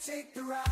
take the ride.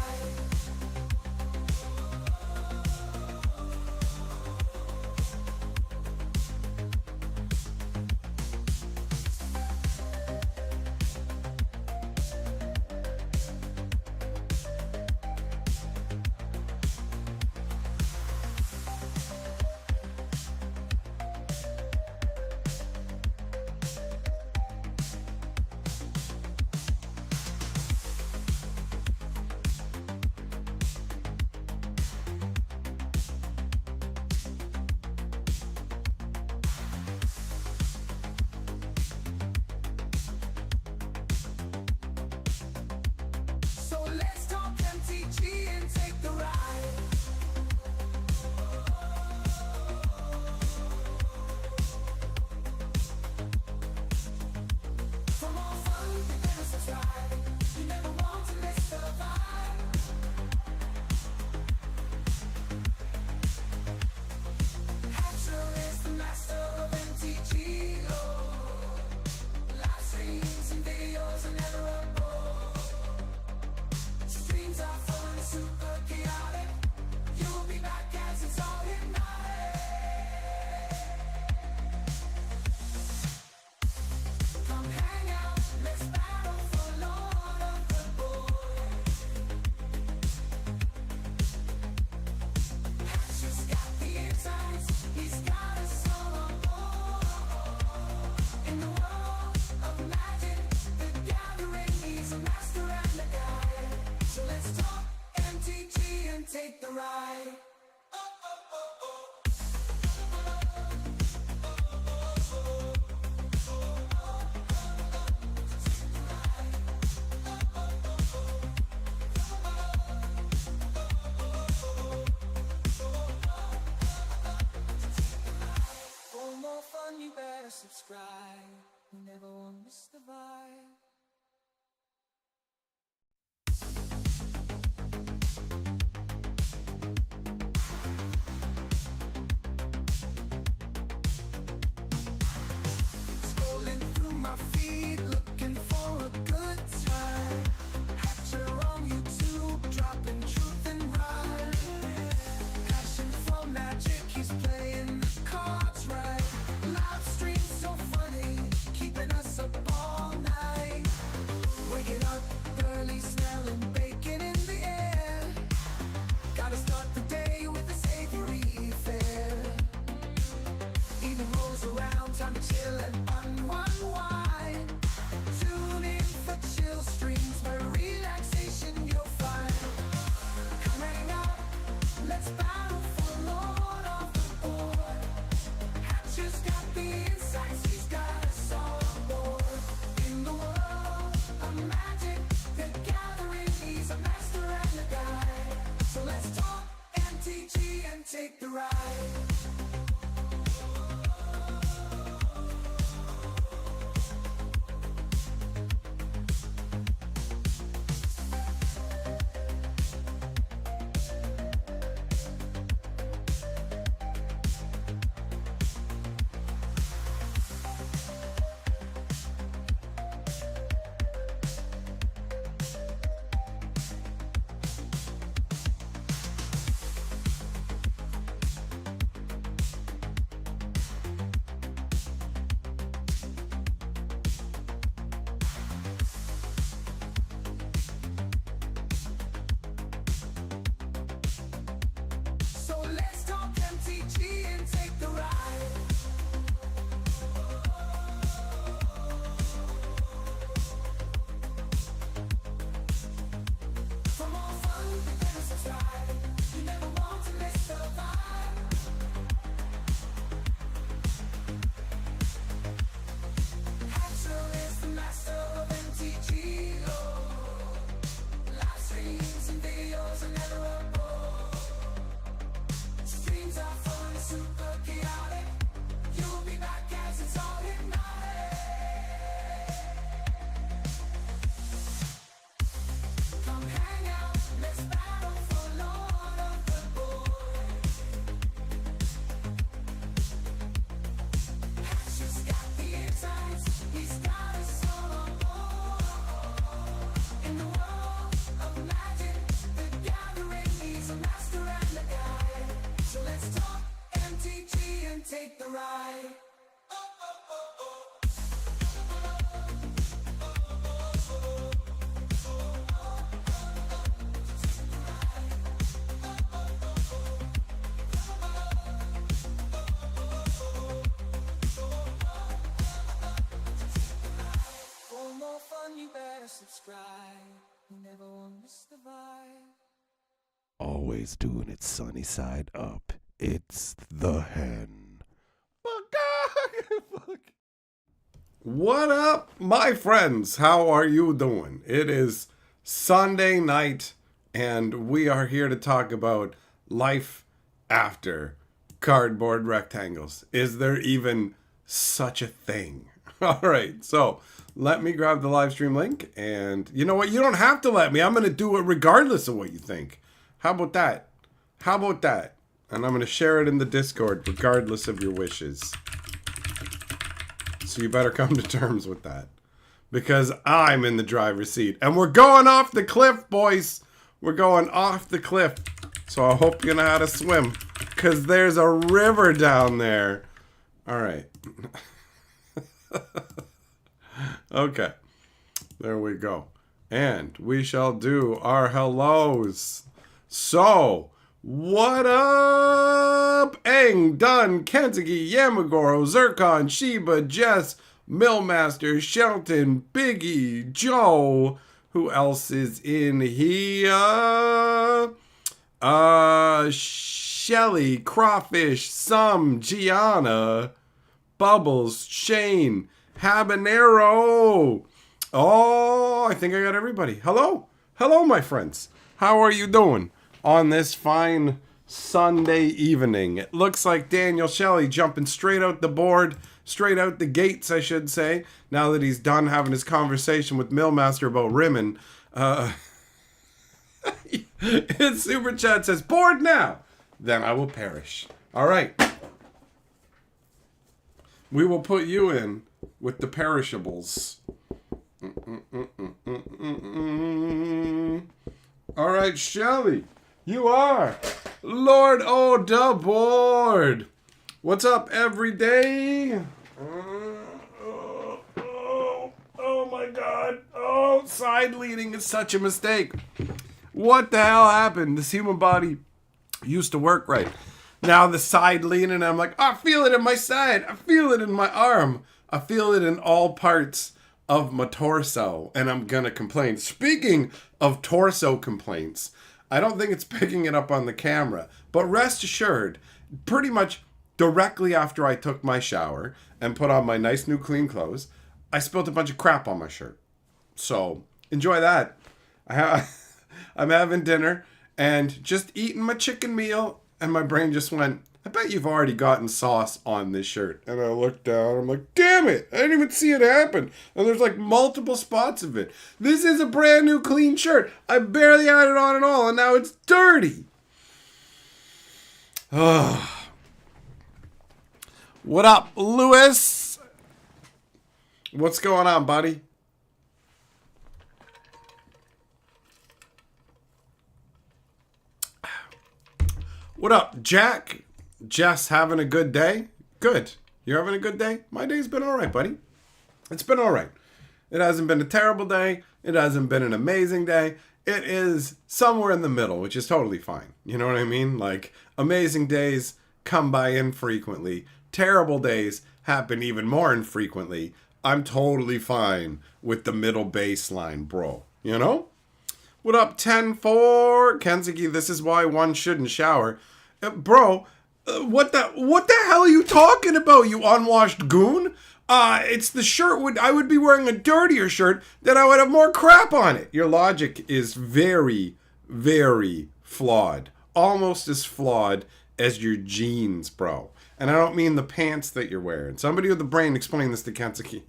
Take the ride. For more fun, you better subscribe. You never want to miss the vibe. Take the ride. fun, you better subscribe. You never want to miss the vibe. Always doing it sunny side up. It's the hen. Fuck. What up, my friends? How are you doing? It is Sunday night, and we are here to talk about life after cardboard rectangles. Is there even such a thing? All right, so let me grab the live stream link, and you know what? You don't have to let me. I'm going to do it regardless of what you think. How about that? How about that? And I'm going to share it in the Discord regardless of your wishes. So you better come to terms with that. Because I'm in the driver's seat. And we're going off the cliff, boys. We're going off the cliff. So I hope you know how to swim. Because there's a river down there. All right. Okay. There we go. And we shall do our hellos. So, what up? Aang, Dun, Kentucky, Yamagoro, Zircon, Sheba, Jess, Millmaster, Shelton, Biggie, Joe. Who else is in here? Shelly, Crawfish, Some, Gianna, Bubbles, Shane, Habanero. Oh, I think I got everybody. Hello. Hello, my friends. How are you doing on this fine Sunday evening? It looks like Daniel Shelley jumping straight out the board, straight out the gates, I should say, now that he's done having his conversation with Millmaster about rimming. His super chat says, bored now, then I will perish. All right. We will put you in with the perishables. All right, Shelly, you are Lord O' Board. What's up, every day? Oh my God. Oh, side leaning is such a mistake. What the hell happened? This human body used to work right. Now the side leaning, I'm like, I feel it in my side. I feel it in my arm. I feel it in all parts of my torso, and I'm gonna complain. Speaking of torso complaints, I don't think it's picking it up on the camera, but rest assured, pretty much directly after I took my shower and put on my nice new clean clothes, I spilled a bunch of crap on my shirt. So enjoy that. I'm having dinner and just eating my chicken meal, and my brain just went, I bet you've already gotten sauce on this shirt. And I looked down, I'm like, damn it, I didn't even see it happen. And there's like multiple spots of it. This is a brand new clean shirt. I barely had it on at all, and now it's dirty. Oh. What up, Lewis? What's going on, buddy? What up, Jack? Jess, having a good day? Good. You're having a good day? My day's been all right, buddy. It's been all right. It hasn't been a terrible day. It hasn't been an amazing day. It is somewhere in the middle, which is totally fine. You know what I mean? Like, amazing days come by infrequently. Terrible days happen even more infrequently. I'm totally fine with the middle baseline, bro. You know? What up, 10-4? Kenzuki, this is why one shouldn't shower. Bro, what the hell are you talking about, you unwashed goon? It's the shirt. I would be wearing a dirtier shirt, then I would have more crap on it. Your logic is very, very flawed. Almost as flawed as your jeans, bro. And I don't mean the pants that you're wearing. Somebody with a brain explain this to Kentucky.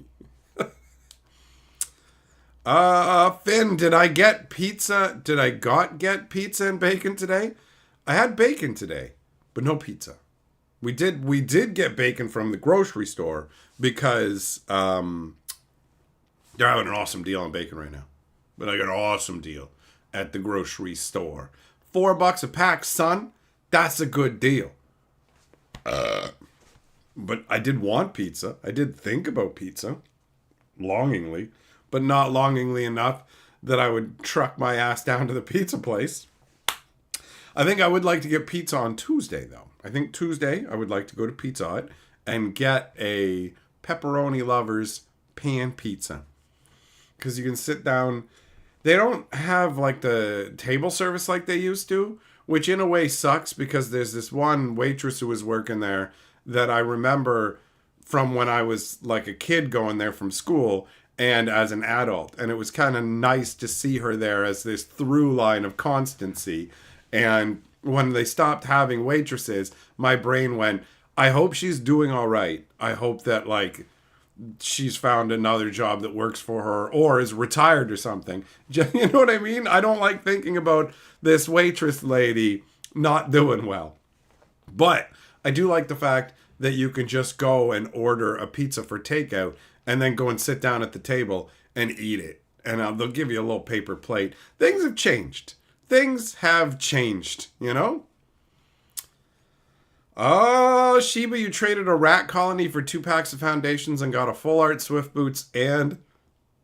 Finn, did I get pizza? Did I get pizza and bacon today? I had bacon today, but no pizza. We did get bacon from the grocery store because they're having an awesome deal on bacon right now. But I got an awesome deal at the grocery store. $4 a pack, son. That's a good deal. But I did want pizza. I did think about pizza longingly, but not longingly enough that I would truck my ass down to the pizza place. I think I would like to get pizza on Tuesday, though. I think Tuesday I would like to go to Pizza Hut and get a Pepperoni Lovers pan pizza. because you can sit down. They don't have like the table service like they used to, which in a way sucks because there's this one waitress who was working there that I remember from when I was like a kid going there from school and as an adult. And it was kind of nice to see her there as this through line of constancy. And when they stopped having waitresses, my brain went, I hope she's doing all right. I hope that like she's found another job that works for her or is retired or something. You know what I mean? I don't like thinking about this waitress lady not doing well. But I do like the fact that you can just go and order a pizza for takeout and then go and sit down at the table and eat it. And they'll give you a little paper plate. Things have changed. Things have changed, you know? Oh, Sheba, you traded a rat colony for 2 packs of foundations and got a full art Swift boots and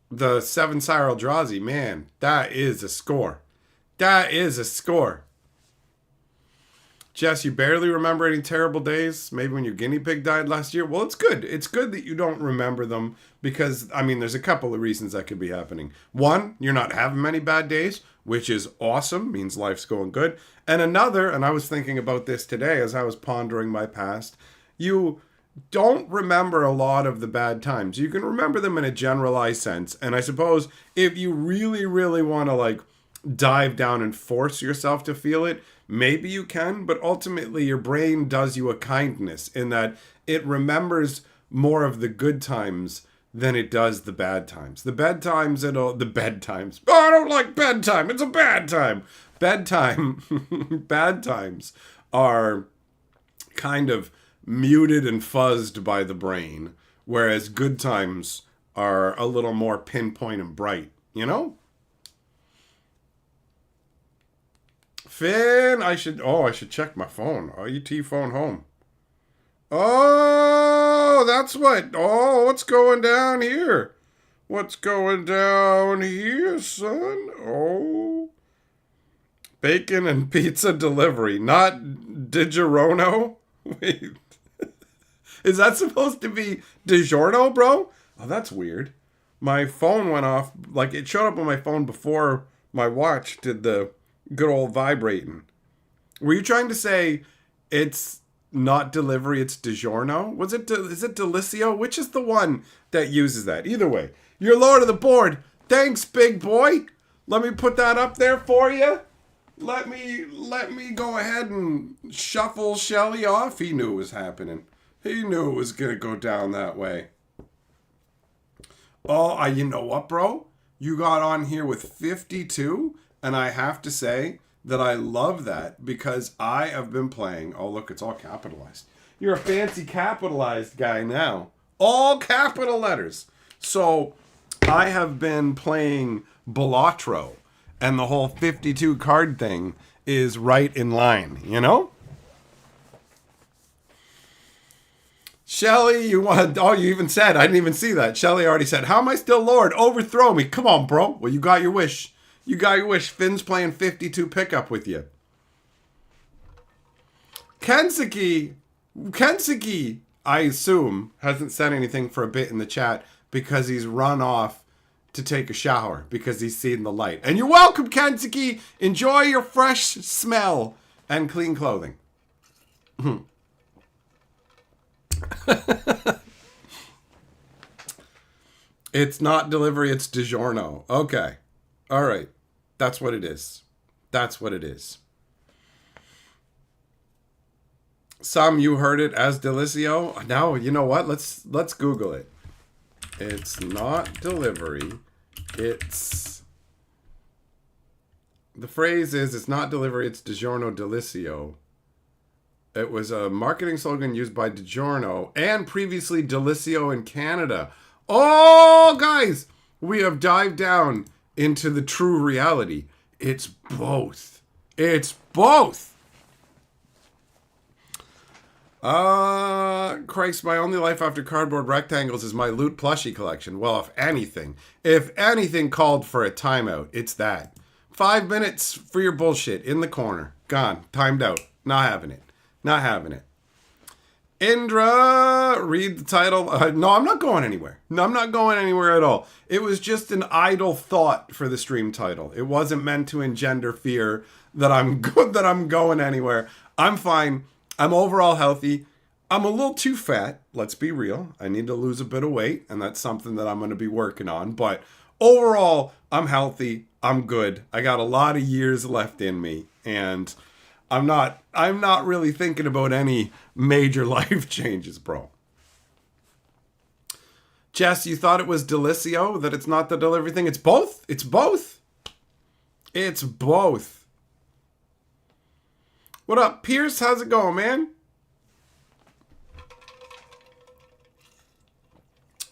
the 7 Cyril Eldrazi. Man, that is a score. That is a score. Jess, you barely remember any terrible days? Maybe when your guinea pig died last year? Well, it's good. It's good that you don't remember them because, I mean, there's a couple of reasons that could be happening. One, you're not having many bad days, which is awesome, means life's going good. And another, and I was thinking about this today as I was pondering my past, you don't remember a lot of the bad times. You can remember them in a generalized sense. And I suppose if you really, really want to like dive down and force yourself to feel it, maybe you can, but ultimately your brain does you a kindness in that it remembers more of the good times than it does the bad times. The bad times, the bad times. Oh, I don't like bedtime. It's a bad time. Bedtime, bad times are kind of muted and fuzzed by the brain, whereas good times are a little more pinpoint and bright, you know? Finn, I should check my phone. IET phone home. Oh, that's what's going down here? What's going down here, son? Oh. Bacon and pizza delivery, not DiGiorno? Wait. Is that supposed to be DiGiorno, bro? Oh, that's weird. My phone went off, like it showed up on my phone before my watch did the good old vibrating. Were you trying to say it's not delivery, it's DiGiorno? Is it Delicio? Which is the one that uses that? Either way, you're lower to the board. Thanks, big boy. Let me put that up there for you. Let me go ahead and shuffle Shelly off. He knew it was happening. He knew it was going to go down that way. Oh, you know what, bro? You got on here with 52, and I have to say that I love that because I have been playing. Oh, look, it's all capitalized. You're a fancy capitalized guy now. All capital letters. So I have been playing Balatro. And the whole 52 card thing is right in line, you know? Shelly, you even said, I didn't even see that. Shelly already said, how am I still Lord? Overthrow me. Come on, bro. Well, you got your wish. You got your wish. Finn's playing 52 pickup with you. Kensuke, I assume, hasn't said anything for a bit in the chat because he's run off to take a shower because he's seen the light. And you're welcome, Kensuke. Enjoy your fresh smell and clean clothing. It's not delivery, it's DiGiorno. Okay. All right. That's what it is. That's what it is. Some you heard it as Delicio. Now, you know what? Let's Google it. It's not delivery. It's... The phrase is, it's not delivery, it's DiGiorno Delicio. It was a marketing slogan used by DiGiorno and previously Delicio in Canada. Oh, guys! We have dived down into the true reality. It's both. It's both! Christ, my only life after cardboard rectangles is my loot plushie collection. Well, if anything called for a timeout, it's that. 5 minutes for your bullshit in the corner. Gone. Timed out. Not having it. Not having it. Indra, read the title. No, I'm not going anywhere. No, I'm not going anywhere at all. It was just an idle thought for the stream title. It wasn't meant to engender fear that I'm good, that I'm going anywhere. I'm fine. I'm overall healthy. I'm a little too fat. Let's be real. I need to lose a bit of weight, and that's something that I'm going to be working on. But overall, I'm healthy. I'm good. I got a lot of years left in me, and I'm not really thinking about any major life changes, bro. Jess, you thought it was Delicio, that it's not the delivery thing? It's both. It's both. It's both. What up, Pierce? How's it going, man?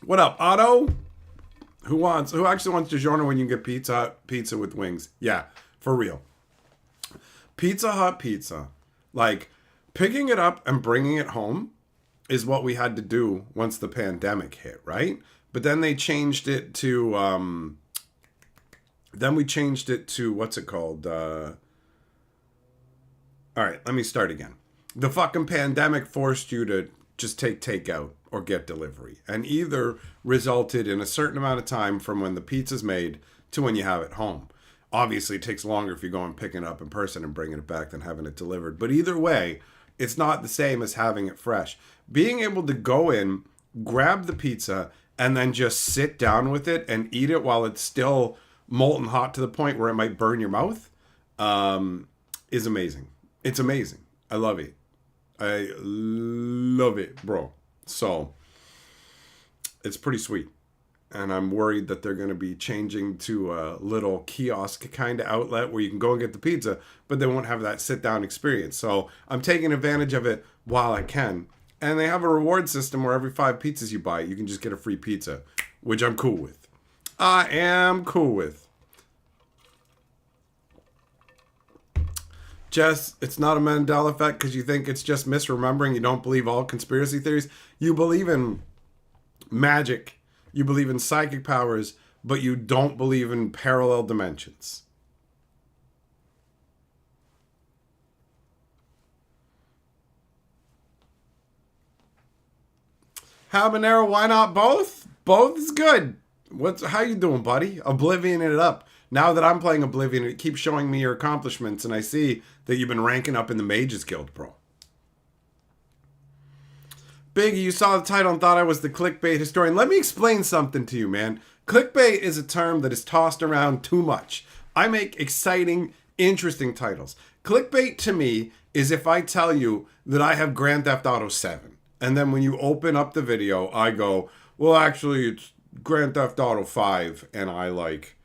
What up, Otto? Who actually wants DiGiorno when you can get pizza with wings? Yeah, for real. Pizza Hut pizza, like picking it up and bringing it home is what we had to do once the pandemic hit, right? But then they changed it to, what's it called? All right, let me start again. The fucking pandemic forced you to just take takeout or get delivery, and either resulted in a certain amount of time from when the pizza's made to when you have it home. Obviously, it takes longer if you go and pick it up in person and bringing it back than having it delivered. But either way, it's not the same as having it fresh. Being able to go in, grab the pizza, and then just sit down with it and eat it while it's still molten hot to the point where it might burn your mouth is amazing. It's amazing. I love it. I love it, bro. So, it's pretty sweet. And I'm worried that they're going to be changing to a little kiosk kind of outlet where you can go and get the pizza, but they won't have that sit-down experience. So I'm taking advantage of it while I can. And they have a reward system where every 5 pizzas you buy, you can just get a free pizza, which I'm cool with. I am cool with. Jess, it's not a Mandela effect because you think it's just misremembering. You don't believe all conspiracy theories. You believe in magic. You believe in psychic powers, but you don't believe in parallel dimensions. Habanero, why not both? Both is good. How you doing, buddy? Oblivion it up. Now that I'm playing Oblivion, it keeps showing me your accomplishments, and I see that you've been ranking up in the Mages Guild, bro. Biggie, you saw the title and thought I was the clickbait historian. Let me explain something to you, man. Clickbait is a term that is tossed around too much. I make exciting, interesting titles. Clickbait to me is if I tell you that I have Grand Theft Auto 7, and then when you open up the video, I go, well, actually, it's Grand Theft Auto 5, and I like...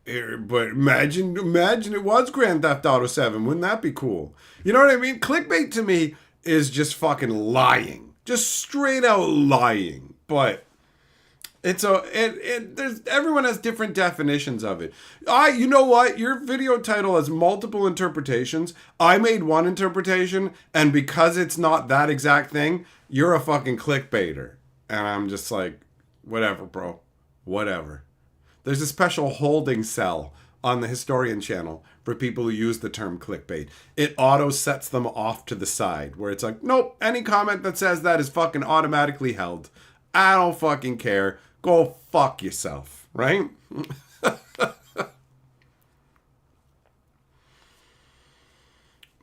But imagine it was Grand Theft Auto 7. Wouldn't that be cool? You know what I mean? Clickbait to me is just fucking lying. Just straight out lying. But there's everyone has different definitions of it. You know what? Your video title has multiple interpretations. I made one interpretation, and because it's not that exact thing, you're a fucking clickbaiter. And I'm just like, whatever, bro. Whatever. There's a special holding cell on the Historian channel for people who use the term clickbait. It auto sets them off to the side where it's like, nope, any comment that says that is fucking automatically held. I don't fucking care. Go fuck yourself, right?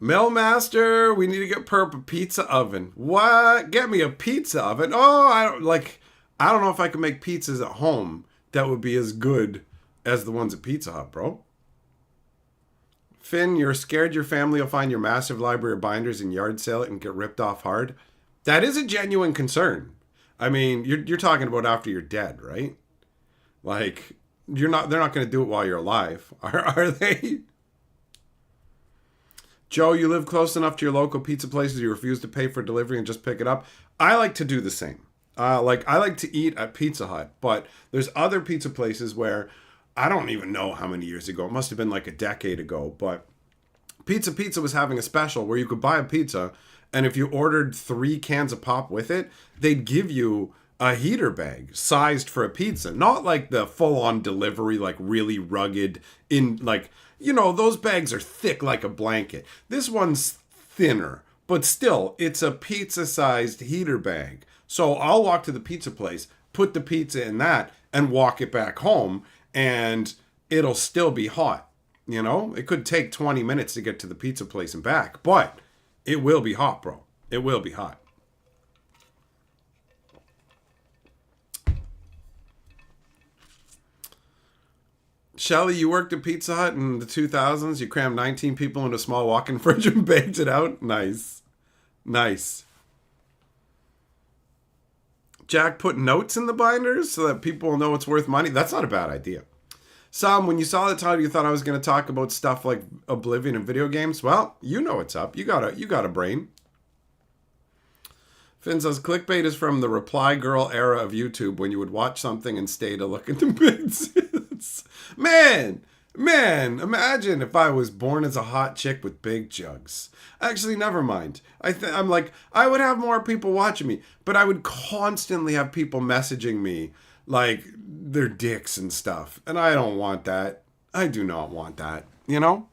Millmaster, we need to get Perp a pizza oven. What? Get me a pizza oven? Oh, I don't know if I can make pizzas at home that would be as good as the ones at Pizza Hut, bro. Finn, you're scared your family will find your massive library of binders and yard sale it and get ripped off hard? That is a genuine concern. I mean, you're talking about after you're dead, right? Like, they're not going to do it while you're alive, are they? Joe, you live close enough to your local pizza places you refuse to pay for delivery and just pick it up? I like to do the same. I like to eat at Pizza Hut, but there's other pizza places where I don't even know how many years ago. It must have been like a decade ago, but Pizza was having a special where you could buy a pizza, and if you ordered 3 cans of pop with it, they'd give you a heater bag sized for a pizza. Not like the full-on delivery, like really rugged, those bags are thick like a blanket. This one's thinner, but still, it's a pizza-sized heater bag. So I'll walk to the pizza place, put the pizza in that, and walk it back home, and it'll still be hot. You know, it could take 20 minutes to get to the pizza place and back, but it will be hot, bro. It will be hot. Shelly, you worked at Pizza Hut in the 2000s. You crammed 19 people into a small walk-in fridge and baked it out. Nice. Nice. Jack put notes in the binders so that people will know it's worth money. That's not a bad idea. Sam, when you saw the title, you thought I was going to talk about stuff like Oblivion and video games. Well, you know what's up. You got a brain. Finn says, clickbait is from the reply girl era of YouTube when you would watch something and stay to look at the bits. Man, imagine if I was born as a hot chick with big jugs. Actually, never mind. I'm like, I would have more people watching me, but I would constantly have people messaging me like their dicks and stuff. And I don't want that. I do not want that, you know?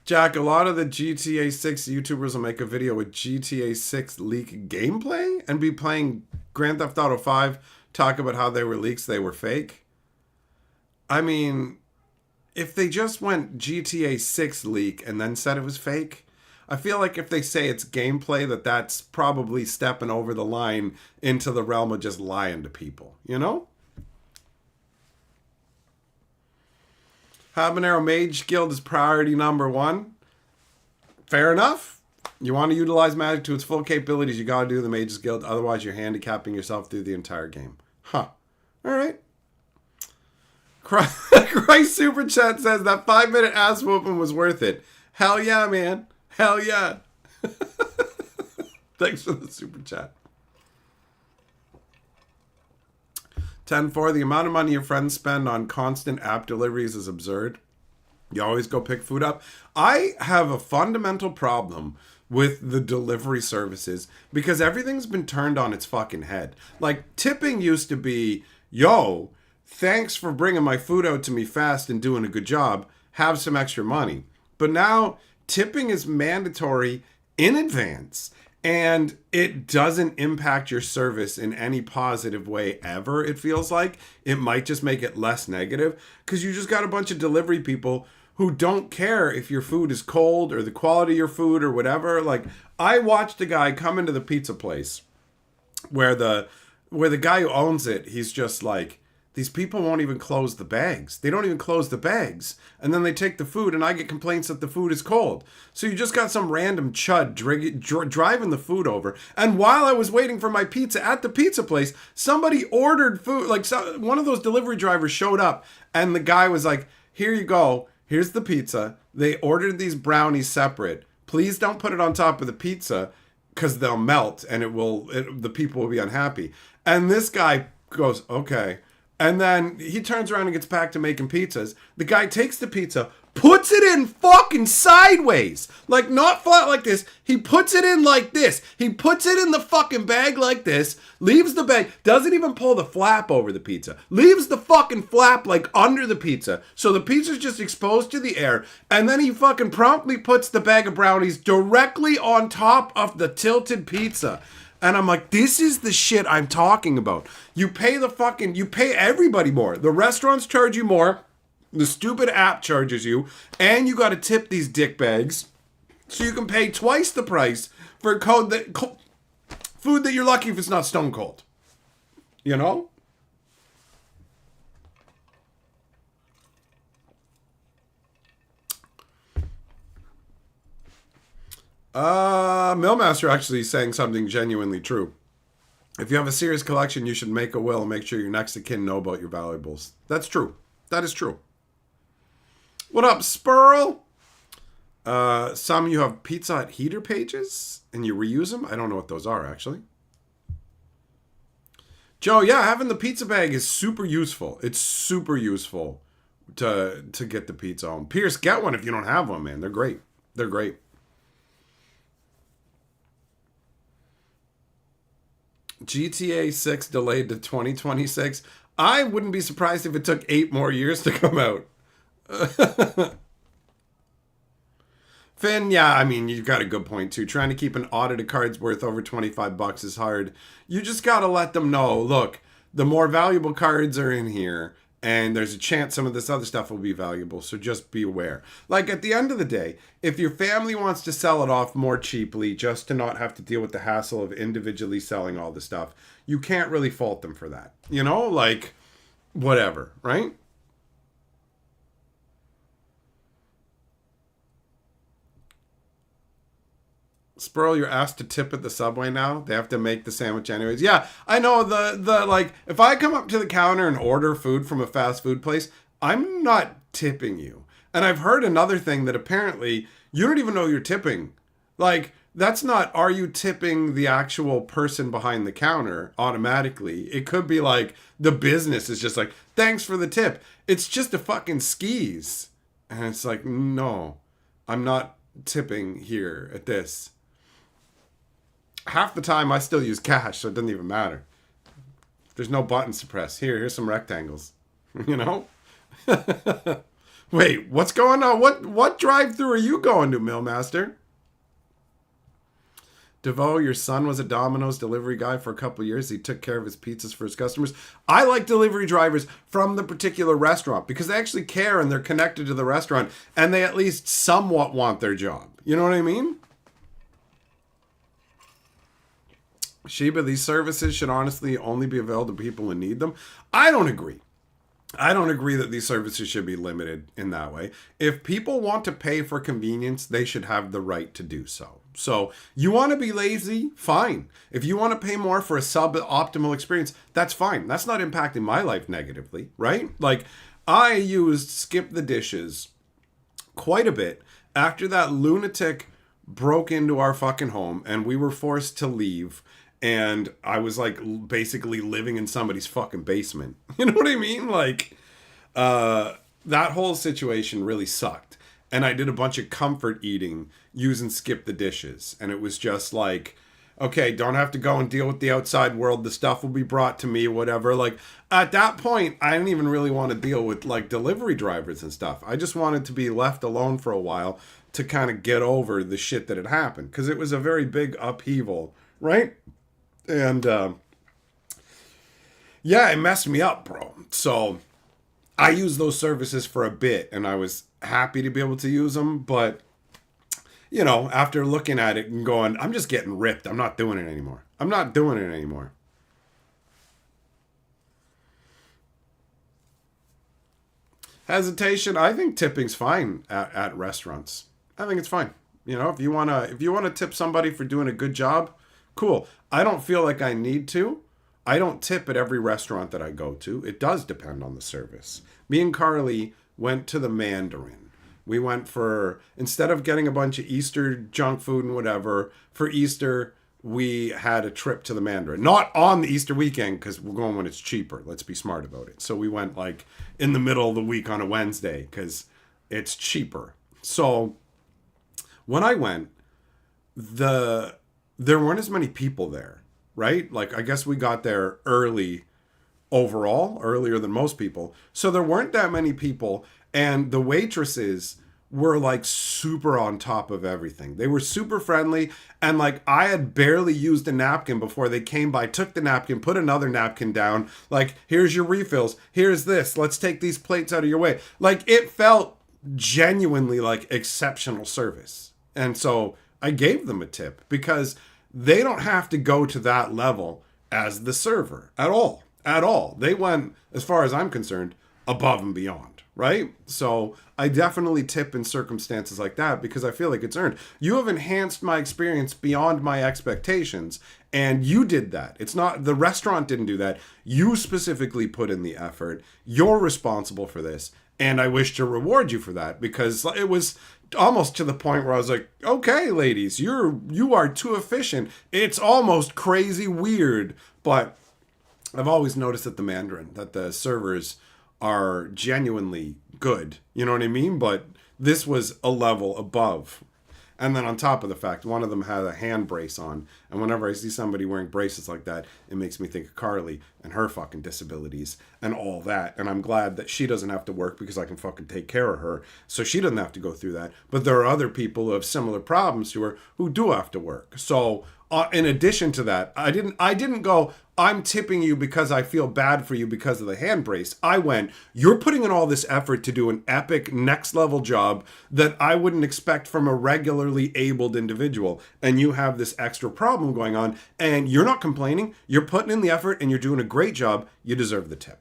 Jack, a lot of the GTA 6 YouTubers will make a video with GTA 6 leak gameplay and be playing Grand Theft Auto 5, talk about how they were leaks, they were fake. I mean, if they just went GTA 6 leak and then said it was fake, I feel like if they say it's gameplay, that's probably stepping over the line into the realm of just lying to people, you know? Habanero Mage Guild is priority number 1. Fair enough. You want to utilize magic to its full capabilities, you got to do the Mages Guild. Otherwise, you're handicapping yourself through the entire game. Huh. All right. Christ Super Chat says that 5-minute ass whooping was worth it. Hell yeah, man. Hell yeah. Thanks for the Super Chat. 10-4, the amount of money your friends spend on constant app deliveries is absurd. You always go pick food up. I have a fundamental problem with the delivery services because everything's been turned on its fucking head. Like, tipping used to be, yo, thanks for bringing my food out to me fast and doing a good job. Have some extra money. But now, tipping is mandatory in advance. And it doesn't impact your service in any positive way ever, it feels like. It might just make it less negative because you just got a bunch of delivery people who don't care if your food is cold or the quality of your food or whatever. Like, I watched a guy come into the pizza place where the guy who owns it, he's just like, these people won't even close the bags. They don't even close the bags. And then they take the food and I get complaints that the food is cold. So you just got some random chud driving the food over. And while I was waiting for my pizza at the pizza place, somebody ordered food. Like, one of those delivery drivers showed up and the guy was like, here you go. Here's the pizza. They ordered these brownies separate. Please don't put it on top of the pizza because they'll melt and the people will be unhappy. And this guy goes, okay. And then he turns around and gets back to making pizzas. The guy takes the pizza, puts it in fucking sideways. Like, not flat like this. He puts it in like this. He puts it in the fucking bag like this, leaves the bag, doesn't even pull the flap over the pizza. Leaves the fucking flap like under the pizza. So the pizza's just exposed to the air. And then he fucking promptly puts the bag of brownies directly on top of the tilted pizza. And I'm like, this is the shit I'm talking about. You pay everybody more. The restaurants charge you more. The stupid app charges you. And you got to tip these dickbags. So you can pay twice the price for food that you're lucky if it's not stone cold. You know? Millmaster actually saying something genuinely true. If you have a serious collection, you should make a will and make sure your next of kin know about your valuables. That's true. That is true. What up, Spurl? Some you have Pizza Hut heater pages and you reuse them. I don't know what those are, actually. Joe, yeah, having the pizza bag is super useful. It's super useful to get the pizza home. Pierce, get one if you don't have one, man. They're great. They're great. GTA 6 delayed to 2026. I wouldn't be surprised if it took 8 more years to come out. Finn, yeah, I mean, you've got a good point too. Trying to keep an audited card's worth over 25 bucks is hard. You just got to let them know, look, the more valuable cards are in here, and there's a chance some of this other stuff will be valuable, so just be aware. Like, at the end of the day, if your family wants to sell it off more cheaply just to not have to deal with the hassle of individually selling all the stuff, you can't really fault them for that. You know, like, whatever, right? Sperl, you're asked to tip at the Subway now. They have to make the sandwich anyways. Yeah, I know the like, if I come up to the counter and order food from a fast food place, I'm not tipping you. And I've heard another thing that apparently you don't even know you're tipping. Like, that's not, are you tipping the actual person behind the counter automatically? It could be like the business is just like, thanks for the tip. It's just a fucking skis. And it's like, no, I'm not tipping here at this. Half the time I still use cash, so it doesn't even matter. There's no buttons to press. Here's some rectangles. You know? Wait, what's going on? What drive-thru are you going to, Millmaster? DeVoe, your son was a Domino's delivery guy for a couple of years. He took care of his pizzas for his customers. I like delivery drivers from the particular restaurant because they actually care and they're connected to the restaurant and they at least somewhat want their job. You know what I mean? Sheba, these services should honestly only be available to people who need them. I don't agree. I don't agree that these services should be limited in that way. If people want to pay for convenience, they should have the right to do so. So you want to be lazy? Fine. If you want to pay more for a suboptimal experience, that's fine. That's not impacting my life negatively, right? Like, I used Skip the Dishes quite a bit after that lunatic broke into our fucking home and we were forced to leave. And I was like basically living in somebody's fucking basement. You know what I mean? Like, that whole situation really sucked. And I did a bunch of comfort eating using Skip the Dishes. And it was just like, okay, don't have to go and deal with the outside world. The stuff will be brought to me, whatever. Like, at that point, I didn't even really want to deal with like delivery drivers and stuff. I just wanted to be left alone for a while to kind of get over the shit that had happened. Because it was a very big upheaval, right? And, yeah, it messed me up, bro. So I used those services for a bit and I was happy to be able to use them. But, you know, after looking at it and going, I'm just getting ripped. I'm not doing it anymore. I'm not doing it anymore. Hesitation. I think tipping's fine at restaurants. I think it's fine. You know, if you want to tip somebody for doing a good job, cool. I don't feel like I need to. I don't tip at every restaurant that I go to. It does depend on the service. Me and Carly went to the Mandarin. We went for, instead of getting a bunch of Easter junk food and whatever, for Easter, we had a trip to the Mandarin. Not on the Easter weekend, because we're going when it's cheaper. Let's be smart about it. So we went like in the middle of the week on a Wednesday, because it's cheaper. So when I went, there weren't as many people there, right? Like, I guess we got there early overall, earlier than most people. So there weren't that many people. And the waitresses were like super on top of everything. They were super friendly. And like, I had barely used a napkin before they came by, took the napkin, put another napkin down. Like, here's your refills. Here's this. Let's take these plates out of your way. Like, it felt genuinely like exceptional service. And so I gave them a tip because they don't have to go to that level as the server at all. At all. They went, as far as I'm concerned, above and beyond, right? So I definitely tip in circumstances like that because I feel like it's earned. You have enhanced my experience beyond my expectations, and you did that. It's not, the restaurant didn't do that. You specifically put in the effort. You're responsible for this, and I wish to reward you for that because it was almost to the point where I was like, okay, ladies, you are too efficient. It's almost crazy weird. But I've always noticed at the Mandarin that the servers are genuinely good. You know what I mean? But this was a level above. And then on top of the fact, one of them had a hand brace on. And whenever I see somebody wearing braces like that, it makes me think of Carly and her fucking disabilities and all that. And I'm glad that she doesn't have to work because I can fucking take care of her. So she doesn't have to go through that. But there are other people who have similar problems to her who do have to work. So in addition to that, I didn't go, I'm tipping you because I feel bad for you because of the hand brace. I went, you're putting in all this effort to do an epic next level job that I wouldn't expect from a regularly abled individual. And you have this extra problem going on and you're not complaining. You're putting in the effort and you're doing a great job. You deserve the tip.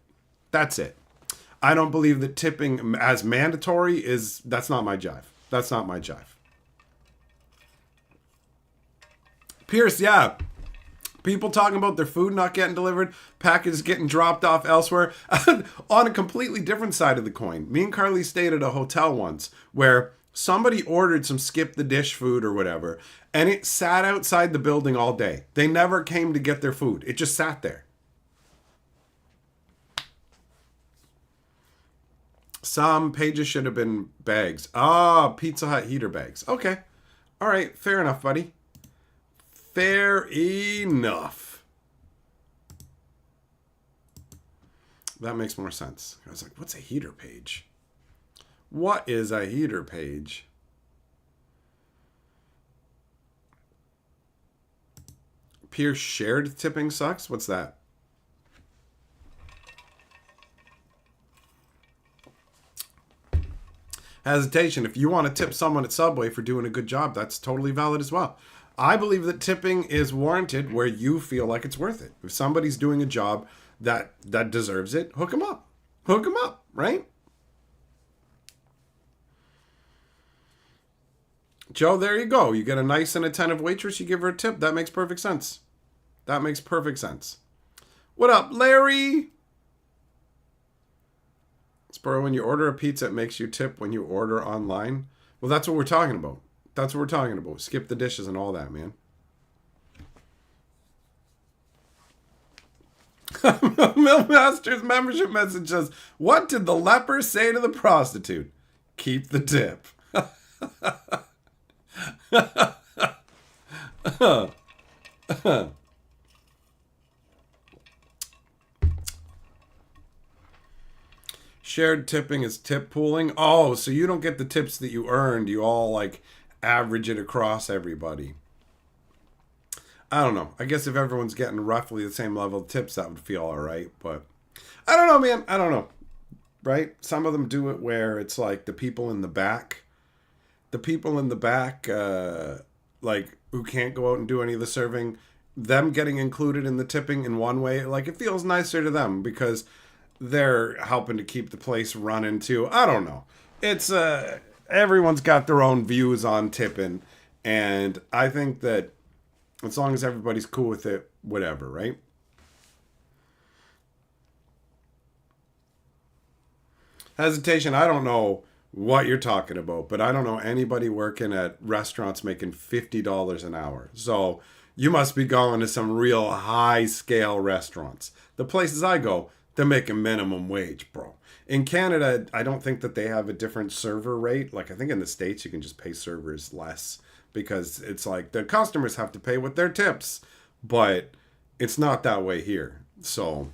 That's it. I don't believe that tipping as mandatory that's not my jive. That's not my jive. Pierce, yeah. People talking about their food not getting delivered, packages getting dropped off elsewhere. On a completely different side of the coin, me and Carly stayed at a hotel once where somebody ordered some skip the dish food or whatever, and it sat outside the building all day. They never came to get their food. It just sat there. Some pages should have been bags. Pizza Hut heater bags. Okay. All right. Fair enough, buddy. Fair enough. That makes more sense. I was like, what's a heater page? What is a heater page? Pierce shared tipping sucks? What's that? Hesitation. If you want to tip someone at Subway for doing a good job, that's totally valid as well. I believe that tipping is warranted where you feel like it's worth it. If somebody's doing a job that deserves it, hook them up. Hook them up, right? Joe, there you go. You get a nice and attentive waitress, you give her a tip. That makes perfect sense. That makes perfect sense. What up, Larry? Spur, when you order a pizza, it makes you tip when you order online. Well, that's what we're talking about. That's what we're talking about. Skip the dishes and all that, man. Millmaster's membership message says, what did the leper say to the prostitute? Keep the tip. Shared tipping is tip pooling. Oh, so you don't get the tips that you earned. You all like average it across everybody. I don't know. I guess if everyone's getting roughly the same level of tips, that would feel all right. But I don't know, man. I don't know. Right? Some of them do it where it's like the people in the back, like who can't go out and do any of the serving, them getting included in the tipping in one way, like it feels nicer to them because they're helping to keep the place running too. I don't know. It's everyone's got their own views on tipping, and I think that as long as everybody's cool with it, whatever, right? Hesitation, I don't know what you're talking about, but I don't know anybody working at restaurants making $50 an hour. So you must be going to some real high-scale restaurants. The places I go, they're making minimum wage, bro. In Canada, I don't think that they have a different server rate. Like, I think in the States, you can just pay servers less because it's like the customers have to pay with their tips. But it's not that way here. So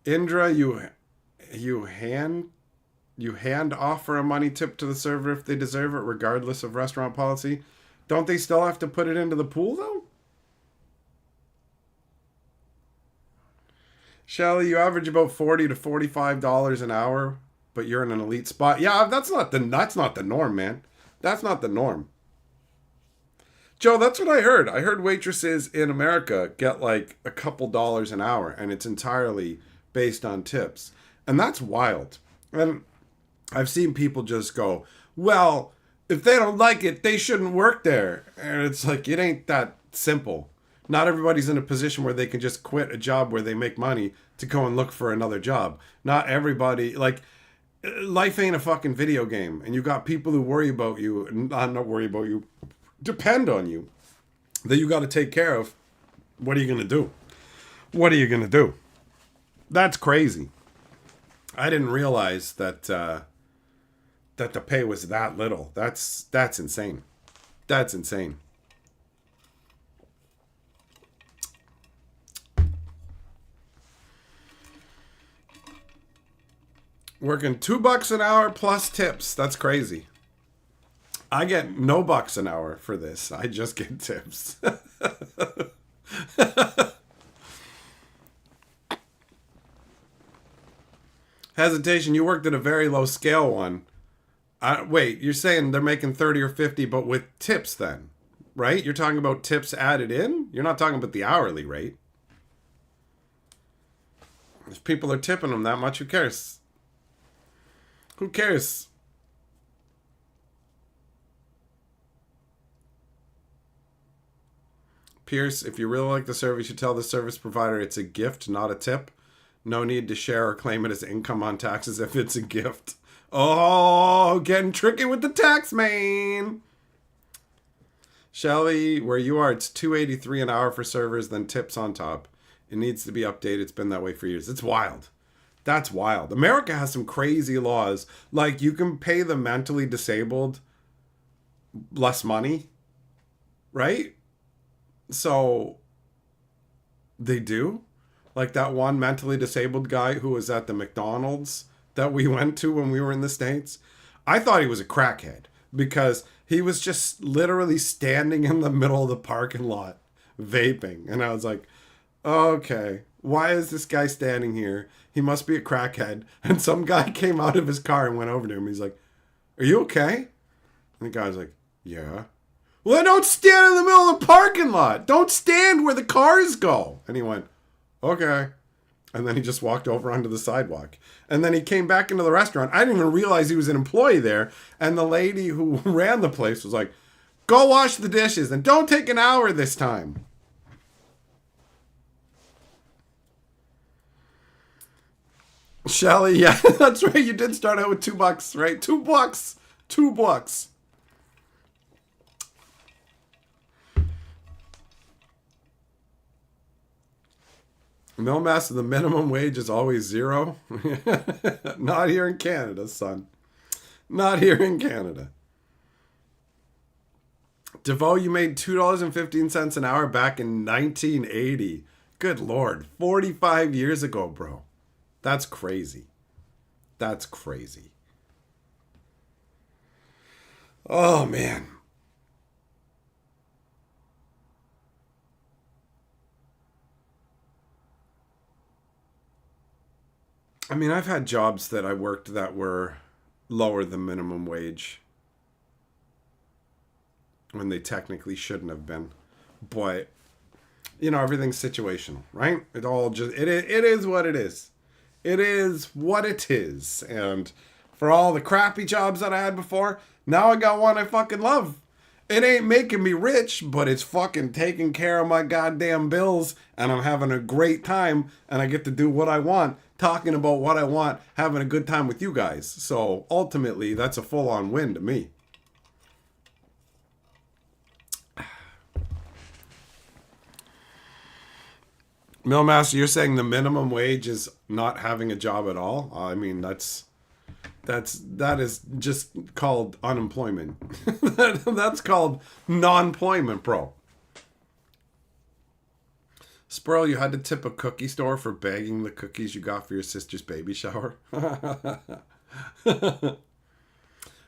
Indra, you hand offer a money tip to the server if they deserve it, regardless of restaurant policy. Don't they still have to put it into the pool though? Shelly, you average about $40 to $45 an hour, but you're in an elite spot. Yeah, that's not the norm, man. That's not the norm. Joe, that's what I heard. I heard waitresses in America get like a couple dollars an hour, and it's entirely based on tips. And that's wild. And I've seen people just go, well, if they don't like it, they shouldn't work there. And it's like, it ain't that simple. Not everybody's in a position where they can just quit a job where they make money to go and look for another job. Not everybody, like, life ain't a fucking video game. And you got people who worry about you, not worry about you, depend on you, that you got to take care of, what are you going to do? What are you going to do? That's crazy. I didn't realize that that the pay was that little. That's insane. That's insane. Working $2 an hour plus tips. That's crazy. I get no bucks an hour for this. I just get tips. Hesitation, you worked at a very low scale one. Wait, you're saying they're making 30 or 50, but with tips then, right? You're talking about tips added in? You're not talking about the hourly rate. If people are tipping them that much, who cares? Who cares? Pierce, if you really like the service, you tell the service provider it's a gift, not a tip. No need to share or claim it as income on taxes if it's a gift. Oh, getting tricky with the tax man. Shelly, where you are, it's $2.83 an hour for servers, then tips on top. It needs to be updated. It's been that way for years. It's wild. That's wild. America has some crazy laws. Like, you can pay the mentally disabled less money, right? So, they do. Like that one mentally disabled guy who was at the McDonald's that we went to when we were in the States. I thought he was a crackhead because he was just literally standing in the middle of the parking lot vaping. And I was like, okay, why is this guy standing here? He must be a crackhead. And some guy came out of his car and went over to him. He's like, are you okay? And the guy was like, yeah. Well, then don't stand in the middle of the parking lot. Don't stand where the cars go. And he went, okay. And then he just walked over onto the sidewalk. And then he came back into the restaurant. I didn't even realize he was an employee there. And the lady who ran the place was like, go wash the dishes and don't take an hour this time. Shelly, yeah, that's right. You did start out with $2, right? $2. $2. Millmaster, the minimum wage is always zero. Not here in Canada, son. Not here in Canada. DeVoe, you made $2.15 an hour back in 1980. Good Lord. 45 years ago, bro. That's crazy. That's crazy. Oh, man. I mean, I've had jobs that I worked that were lower than minimum wage when they technically shouldn't have been. But, you know, everything's situational, right? It all just, it is what it is. It is what it is. And for all the crappy jobs that I had before, now I got one I fucking love. It ain't making me rich, but it's fucking taking care of my goddamn bills, and I'm having a great time, and I get to do what I want, talking about what I want, having a good time with you guys. So ultimately, that's a full-on win to me. Millmaster, you're saying the minimum wage is not having a job at all? I mean, that is just called unemployment. That's called non-employment, bro. Sperl, you had to tip a cookie store for bagging the cookies you got for your sister's baby shower.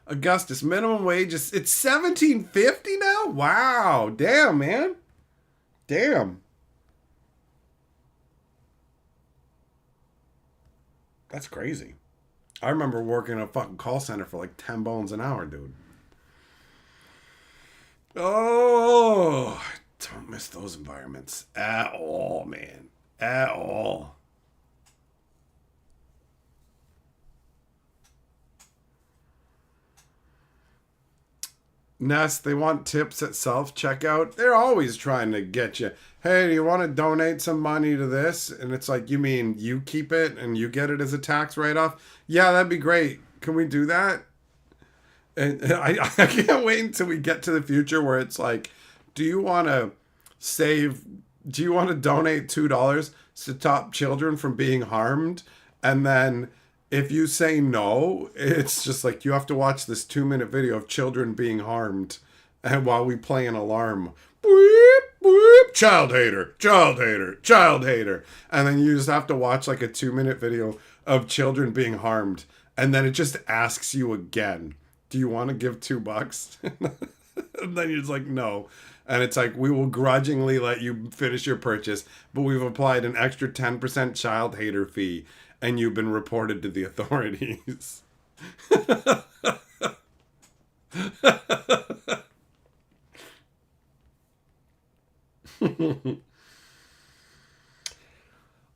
Augustus, minimum wage is it's $17.50 now? Wow, damn, man. Damn. That's crazy. I remember working in a fucking call center for like 10 bones an hour, dude. Oh, I don't miss those environments at all, man. At all. Ness, they want tips at self-checkout. They're always trying to get you. Hey, do you want to donate some money to this? And it's like, you mean you keep it and you get it as a tax write-off? Yeah, that'd be great. Can we do that? And I can't wait until we get to the future where it's like, do you want to donate $2 to stop children from being harmed? And then if you say no, it's just like you have to watch this 2-minute video of children being harmed, and while we play an alarm, boop, boop, child hater, child hater, child hater. And then you just have to watch like a 2-minute video of children being harmed. And then it just asks you again, do you want to give $2? And then you're just like, no. And it's like, we will grudgingly let you finish your purchase, but we've applied an extra 10% child hater fee, and you've been reported to the authorities.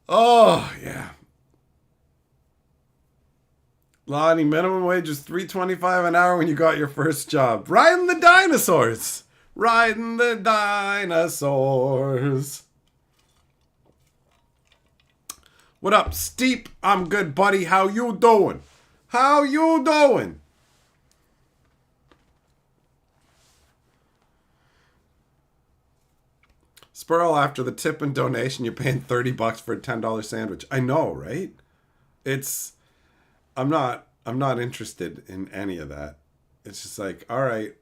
Oh, yeah. Lonnie, minimum wage is $3.25 an hour when you got your first job. Riding the dinosaurs. Riding the dinosaurs. What up, Steep? I'm good, buddy. How you doing? How you doing? Spurl, after the tip and donation, you're paying $30 for a $10 sandwich. I know, right? I'm not interested in any of that. It's just like, all right,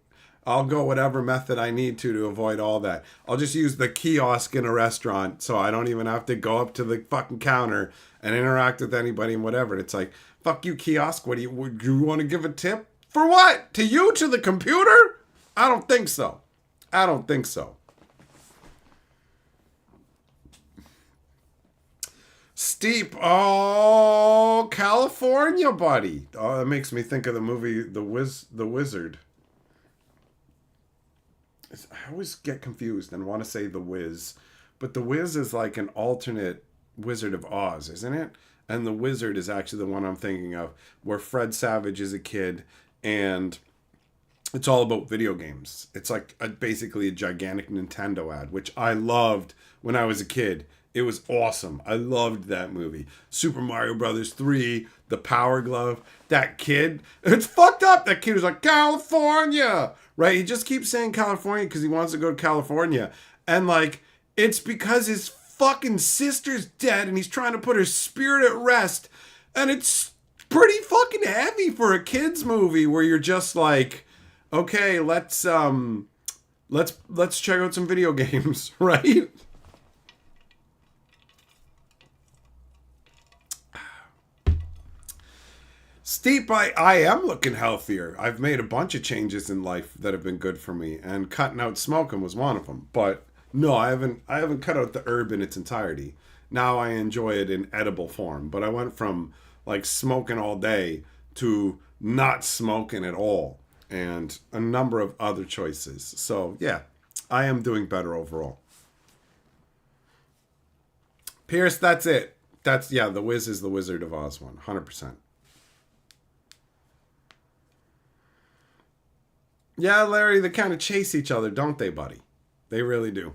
I'll go whatever method I need to avoid all that. I'll just use the kiosk in a restaurant so I don't even have to go up to the fucking counter and interact with anybody and whatever. And it's like, fuck you, kiosk. Do you want to give a tip? For what? To you? To the computer? I don't think so. I don't think so. Steep. Oh, California, buddy. Oh, that makes me think of the movie The Wizard. I always get confused and want to say The Wiz, but The Wiz is like an alternate Wizard of Oz, isn't it? And The Wizard is actually the one I'm thinking of, where Fred Savage is a kid and it's all about video games. It's like basically a gigantic Nintendo ad, which I loved when I was a kid. It was awesome. I loved that movie. Super Mario Brothers 3, The Power Glove. That kid, it's fucked up. That kid was like, California, right? He just keeps saying California because he wants to go to California. And like, it's because his fucking sister's dead and he's trying to put her spirit at rest. And it's pretty fucking heavy for a kid's movie where you're just like, okay, let's check out some video games, right? Steep, I am looking healthier. I've made a bunch of changes in life that have been good for me, and cutting out smoking was one of them. But no, I haven't cut out the herb in its entirety. Now I enjoy it in edible form. But I went from like smoking all day to not smoking at all, and a number of other choices. So yeah, I am doing better overall. Pierce, that's it. The Wiz is the Wizard of Oz one, 100%. Yeah, Larry, they kind of chase each other, don't they, buddy? They really do.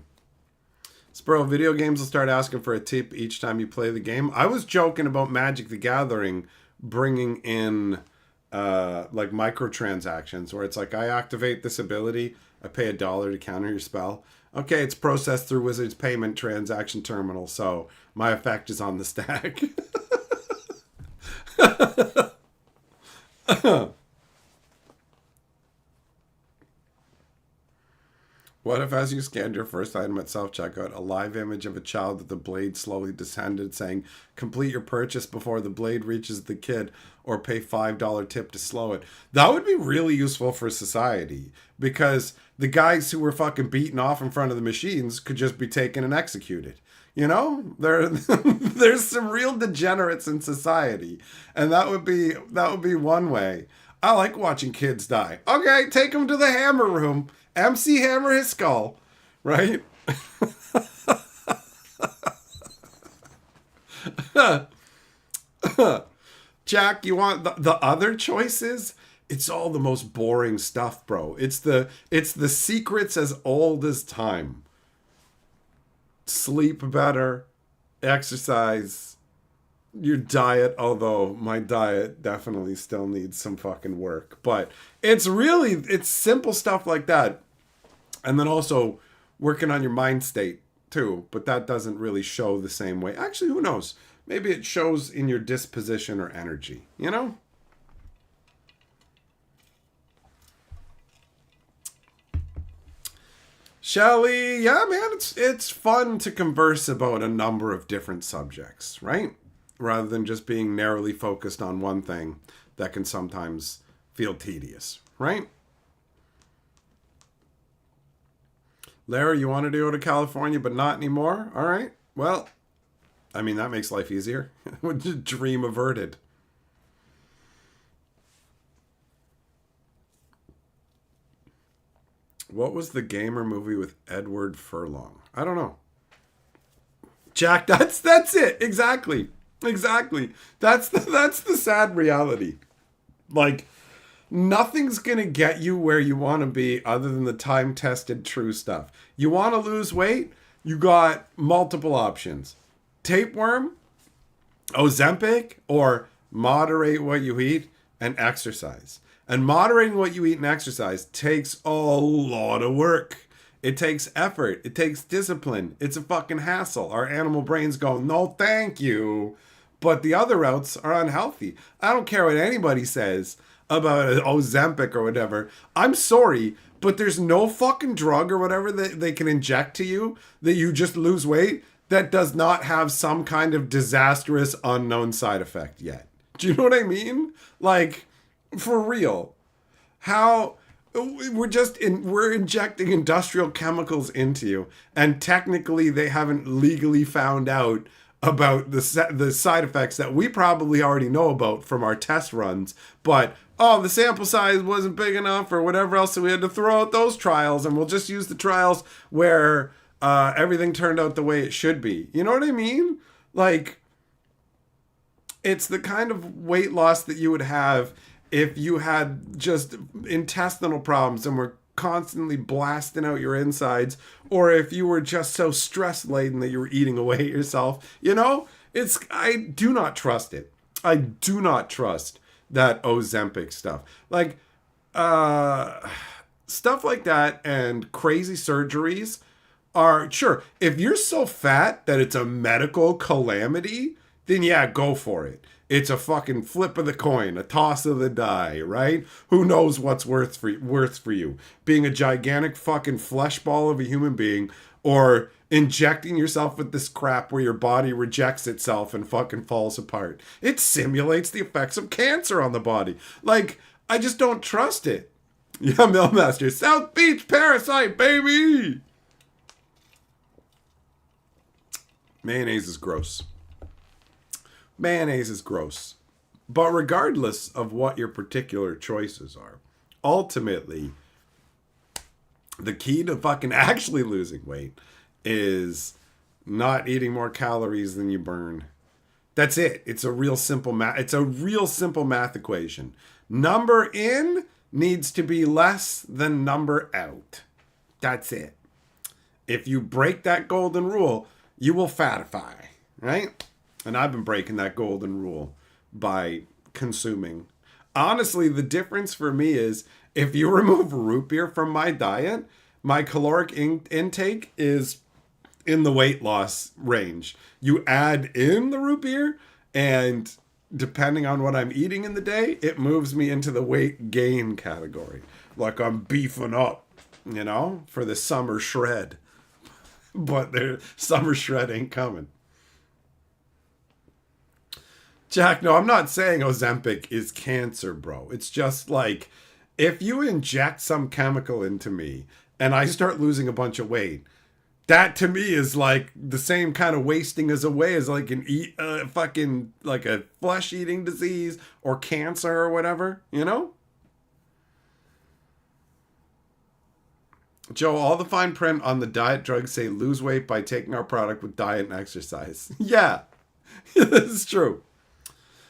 Spurl, video games will start asking for a tip each time you play the game. I was joking about Magic the Gathering bringing in like microtransactions, where it's like, I activate this ability, I pay $1 to counter your spell. Okay, it's processed through Wizard's payment transaction terminal, so my effect is on the stack. What if, as you scanned your first item at self-checkout, a live image of a child with the blade slowly descended saying, complete your purchase before the blade reaches the kid, or pay $5 tip to slow it? That would be really useful for society, because the guys who were fucking beaten off in front of the machines could just be taken and executed. You know, there's some real degenerates in society, and that would be one way. I like watching kids die. Okay, take them to the hammer room. MC Hammer his skull, right? Jack, you want the other choices? It's all the most boring stuff, bro. It's the secrets as old as time. Sleep better, exercise, your diet, although my diet definitely still needs some fucking work. But it's simple stuff like that. And then also working on your mind state too. But that doesn't really show the same way. Actually, who knows? Maybe it shows in your disposition or energy, you know? Shelly, yeah, man, it's fun to converse about a number of different subjects, right? Rather than just being narrowly focused on one thing that can sometimes feel tedious, right? Larry, you wanted to go to California, but not anymore? All right. Well, I mean, that makes life easier. Dream averted. What was the gamer movie with Edward Furlong? I don't know. Jack, that's it. Exactly. Exactly. That's the sad reality. Like, nothing's going to get you where you want to be other than the time-tested true stuff. You want to lose weight? You got multiple options. Tapeworm, Ozempic, or moderate what you eat and exercise. And moderating what you eat and exercise takes a lot of work. It takes effort. It takes discipline. It's a fucking hassle. Our animal brains go, no, thank you. But the other routes are unhealthy. I don't care what anybody says about Ozempic or whatever. I'm sorry, but there's no fucking drug or whatever that they can inject to you that you just lose weight that does not have some kind of disastrous unknown side effect yet. Do you know what I mean? Like, for real. How we're injecting industrial chemicals into you, and technically they haven't legally found out about the side effects that we probably already know about from our test runs, but the sample size wasn't big enough or whatever else, so we had to throw out those trials, and we'll just use the trials where everything turned out the way it should be. You know what I mean? Like, it's the kind of weight loss that you would have if you had just intestinal problems and were constantly blasting out your insides, or if you were just so stress laden that you were eating away at yourself. You know, I do not trust it. I do not trust that Ozempic stuff. Like, stuff like that and crazy surgeries are, sure, if you're so fat that it's a medical calamity, then yeah, go for it. It's a fucking flip of the coin, a toss of the die, right? Who knows what's worth for you? Being a gigantic fucking flesh ball of a human being, or injecting yourself with this crap where your body rejects itself and fucking falls apart. It simulates the effects of cancer on the body. Like, I just don't trust it. Yeah, Millmaster. South Beach Parasite, baby! Mayonnaise is gross. Mayonnaise is gross. But regardless of what your particular choices are, ultimately, the key to fucking actually losing weight is not eating more calories than you burn. That's it. It's a real simple math equation. Number in needs to be less than number out. That's it. If you break that golden rule, you will fatify, right? And I've been breaking that golden rule by consuming. Honestly, the difference for me is if you remove root beer from my diet, my caloric intake is in the weight loss range. You add in the root beer, and depending on what I'm eating in the day, it moves me into the weight gain category. Like I'm beefing up, you know, for the summer shred. But the summer shred ain't coming. Jack, no, I'm not saying Ozempic is cancer, bro. It's just like, if you inject some chemical into me and I start losing a bunch of weight, that to me is like the same kind of wasting as away as like fucking like a flesh eating disease or cancer or whatever, you know? Joe, all the fine print on the diet drugs say lose weight by taking our product with diet and exercise. Yeah, this is true.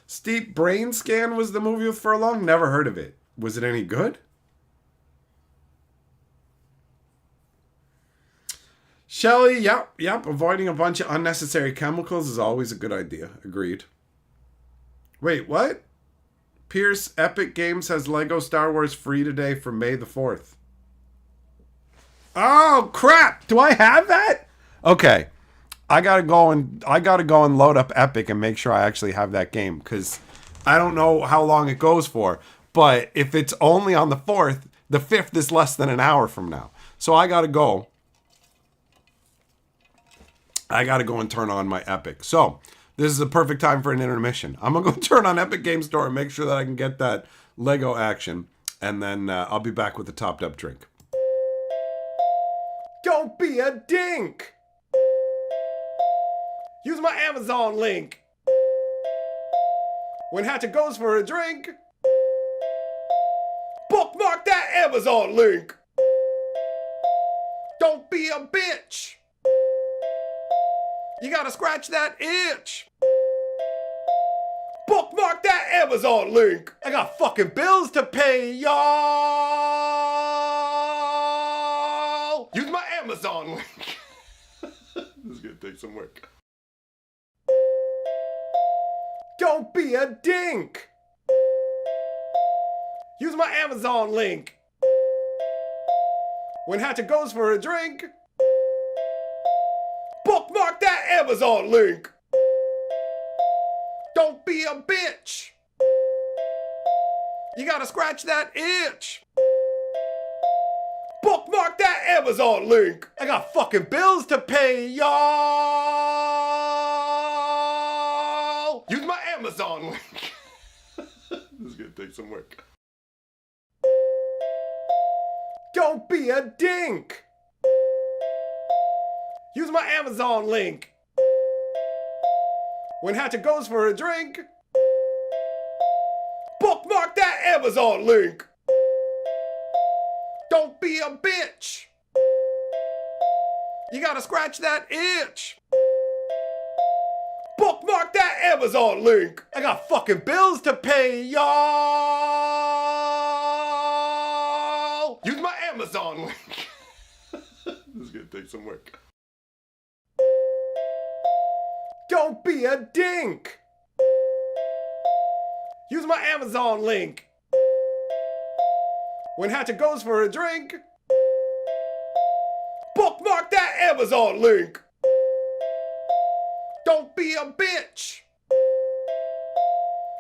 Steep Brain Scan was the movie with Furlong? Never heard of it. Was it any good? Shelly, yep. Avoiding a bunch of unnecessary chemicals is always a good idea. Agreed. Wait, what? Pierce, Epic Games has Lego Star Wars free today for May the 4th. Oh, crap. Do I have that? Okay. I gotta go and load up Epic and make sure I actually have that game, because I don't know how long it goes for. But if it's only on the 4th, the 5th is less than an hour from now. So I gotta go. And turn on my Epic. So this is a perfect time for an intermission. I'm gonna go turn on Epic Game Store and make sure that I can get that Lego action, and then I'll be back with a topped up drink. Don't be a dink. Use my Amazon link. When Hatchet goes for a drink, bookmark that Amazon link. Don't be a bitch. You gotta scratch that itch. Bookmark that Amazon link. I got fucking bills to pay, y'all. Use my Amazon link. This is gonna take some work. Don't be a dink. Use my Amazon link. When Hatchet goes for a drink, bookmark that Amazon link. Don't be a bitch. You gotta scratch that itch. Bookmark that Amazon link. I got fucking bills to pay, y'all. Use my Amazon link. This is gonna take some work. Don't be a dink. Use my Amazon link. When Hatchet goes for a drink, bookmark that Amazon link. Don't be a bitch. You gotta scratch that itch. Bookmark that Amazon link. I got fucking bills to pay, y'all. Use my Amazon link. This is gonna take some work. Don't be a dink. Use my Amazon link. When Hatchet goes for a drink, bookmark that Amazon link. Don't be a bitch.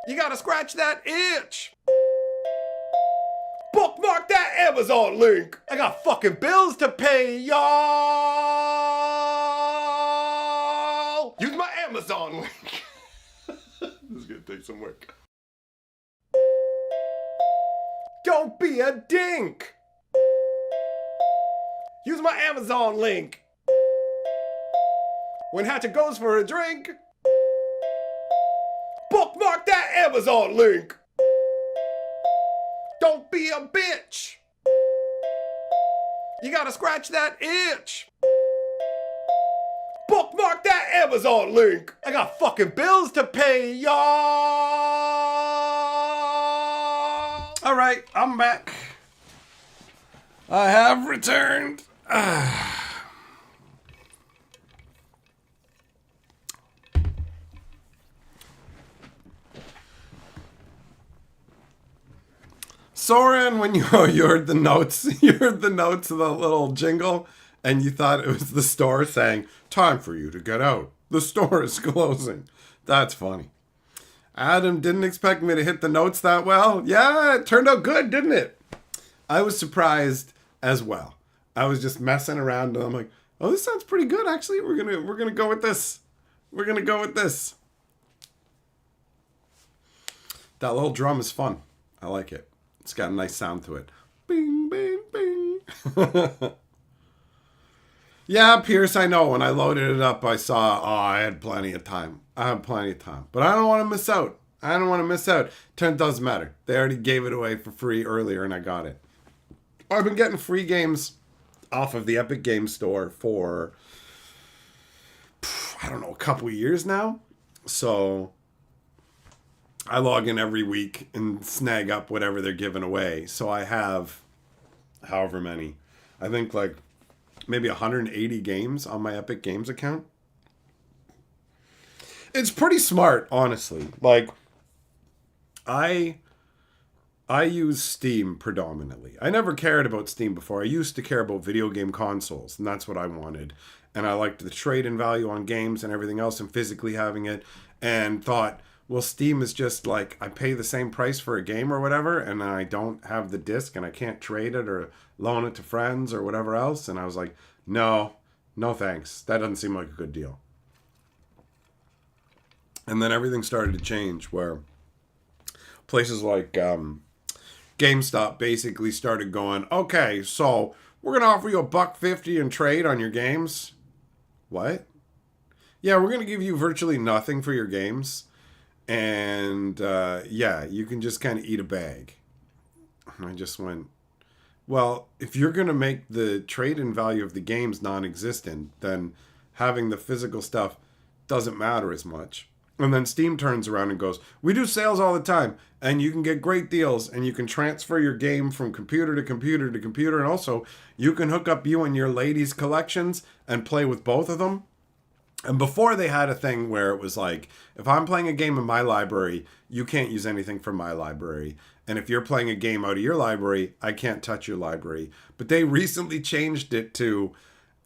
You gotta scratch that itch. Bookmark that Amazon link. I got fucking bills to pay, y'all. Use my Amazon link. This is gonna take some work. Don't be a dink. Use my Amazon link. When Hatchet goes for a drink, bookmark that Amazon link. Don't be a bitch. You gotta scratch that itch. Bookmark that Amazon link. I got fucking bills to pay, y'all. All right, I'm back. I have returned. Soren, when you heard the notes, of the little jingle, and you thought it was the store saying, "Time for you to get out. The store is closing." That's funny. Adam didn't expect me to hit the notes that well. Yeah, it turned out good, didn't it? I was surprised as well. I was just messing around and I'm like, "Oh, this sounds pretty good actually. We're gonna go with this. We're gonna go with this." That little drum is fun. I like it. It's got a nice sound to it. Bing, bing, bing. Yeah, Pierce, I know. When I loaded it up, I saw, I had plenty of time. But I don't want to miss out. Turns doesn't matter. They already gave it away for free earlier, and I got it. I've been getting free games off of the Epic Games Store for, I don't know, a couple of years now. So I log in every week and snag up whatever they're giving away. So I have however many. I think like maybe 180 games on my Epic Games account. It's pretty smart, honestly. Like, I use Steam predominantly. I never cared about Steam before. I used to care about video game consoles, and that's what I wanted. And I liked the trade-in value on games and everything else and physically having it, and thought, well, Steam is just like, I pay the same price for a game or whatever, and I don't have the disc and I can't trade it or loan it to friends or whatever else. And I was like, no thanks. That doesn't seem like a good deal. And then everything started to change where places like GameStop basically started going, okay, so we're going to offer you $1.50 in trade on your games. What? Yeah, we're going to give you virtually nothing for your games. And yeah, you can just kind of eat a bag. And I just went, well, if you're going to make the trade-in value of the games non-existent, then having the physical stuff doesn't matter as much. And then Steam turns around and goes, we do sales all the time, and you can get great deals, and you can transfer your game from computer to computer to computer, and also you can hook up you and your lady's collections and play with both of them. And before they had a thing where it was like, if I'm playing a game in my library, you can't use anything from my library. And if you're playing a game out of your library, I can't touch your library. But they recently changed it to,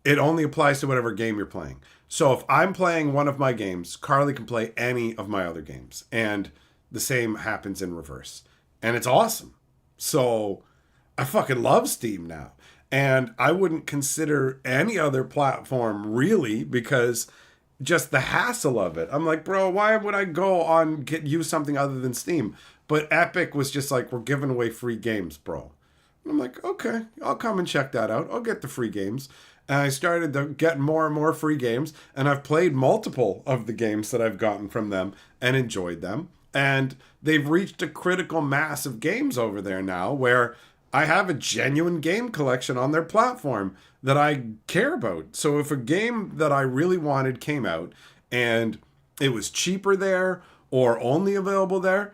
it only applies to whatever game you're playing. So if I'm playing one of my games, Carly can play any of my other games. And the same happens in reverse. And it's awesome. So I fucking love Steam now. And I wouldn't consider any other platform really, because just the hassle of it. I'm like, bro, why would I go on use something other than Steam? But Epic was just like, we're giving away free games, bro. And I'm like, okay, I'll come and check that out. I'll get the free games. And I started to get more and more free games. And I've played multiple of the games that I've gotten from them and enjoyed them. And they've reached a critical mass of games over there now where I have a genuine game collection on their platform that I care about. So if a game that I really wanted came out and it was cheaper there or only available there,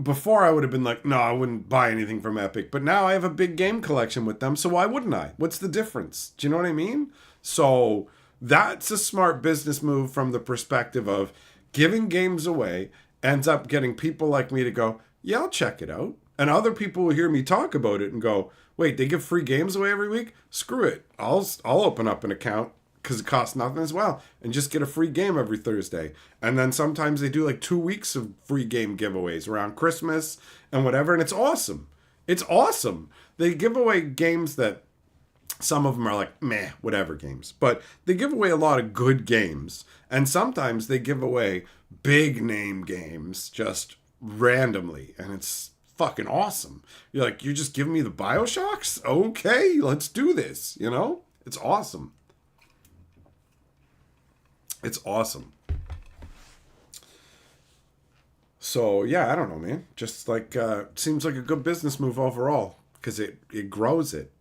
before I would have been like, no, I wouldn't buy anything from Epic. But now I have a big game collection with them, so why wouldn't I? What's the difference? Do you know what I mean? So that's a smart business move from the perspective of giving games away ends up getting people like me to go, yeah, I'll check it out. And other people will hear me talk about it and go, wait, they give free games away every week? Screw it. I'll open up an account because it costs nothing as well and just get a free game every Thursday. And then sometimes they do like 2 weeks of free game giveaways around Christmas and whatever. And it's awesome. It's awesome. They give away games that some of them are like, meh, whatever games. But they give away a lot of good games. And sometimes they give away big name games just randomly. And it's fucking awesome. You're like, you're just giving me the BioShocks? Okay, let's do this. You know? It's awesome. It's awesome. So, yeah, I don't know, man. Just like, seems like a good business move overall because it grows it.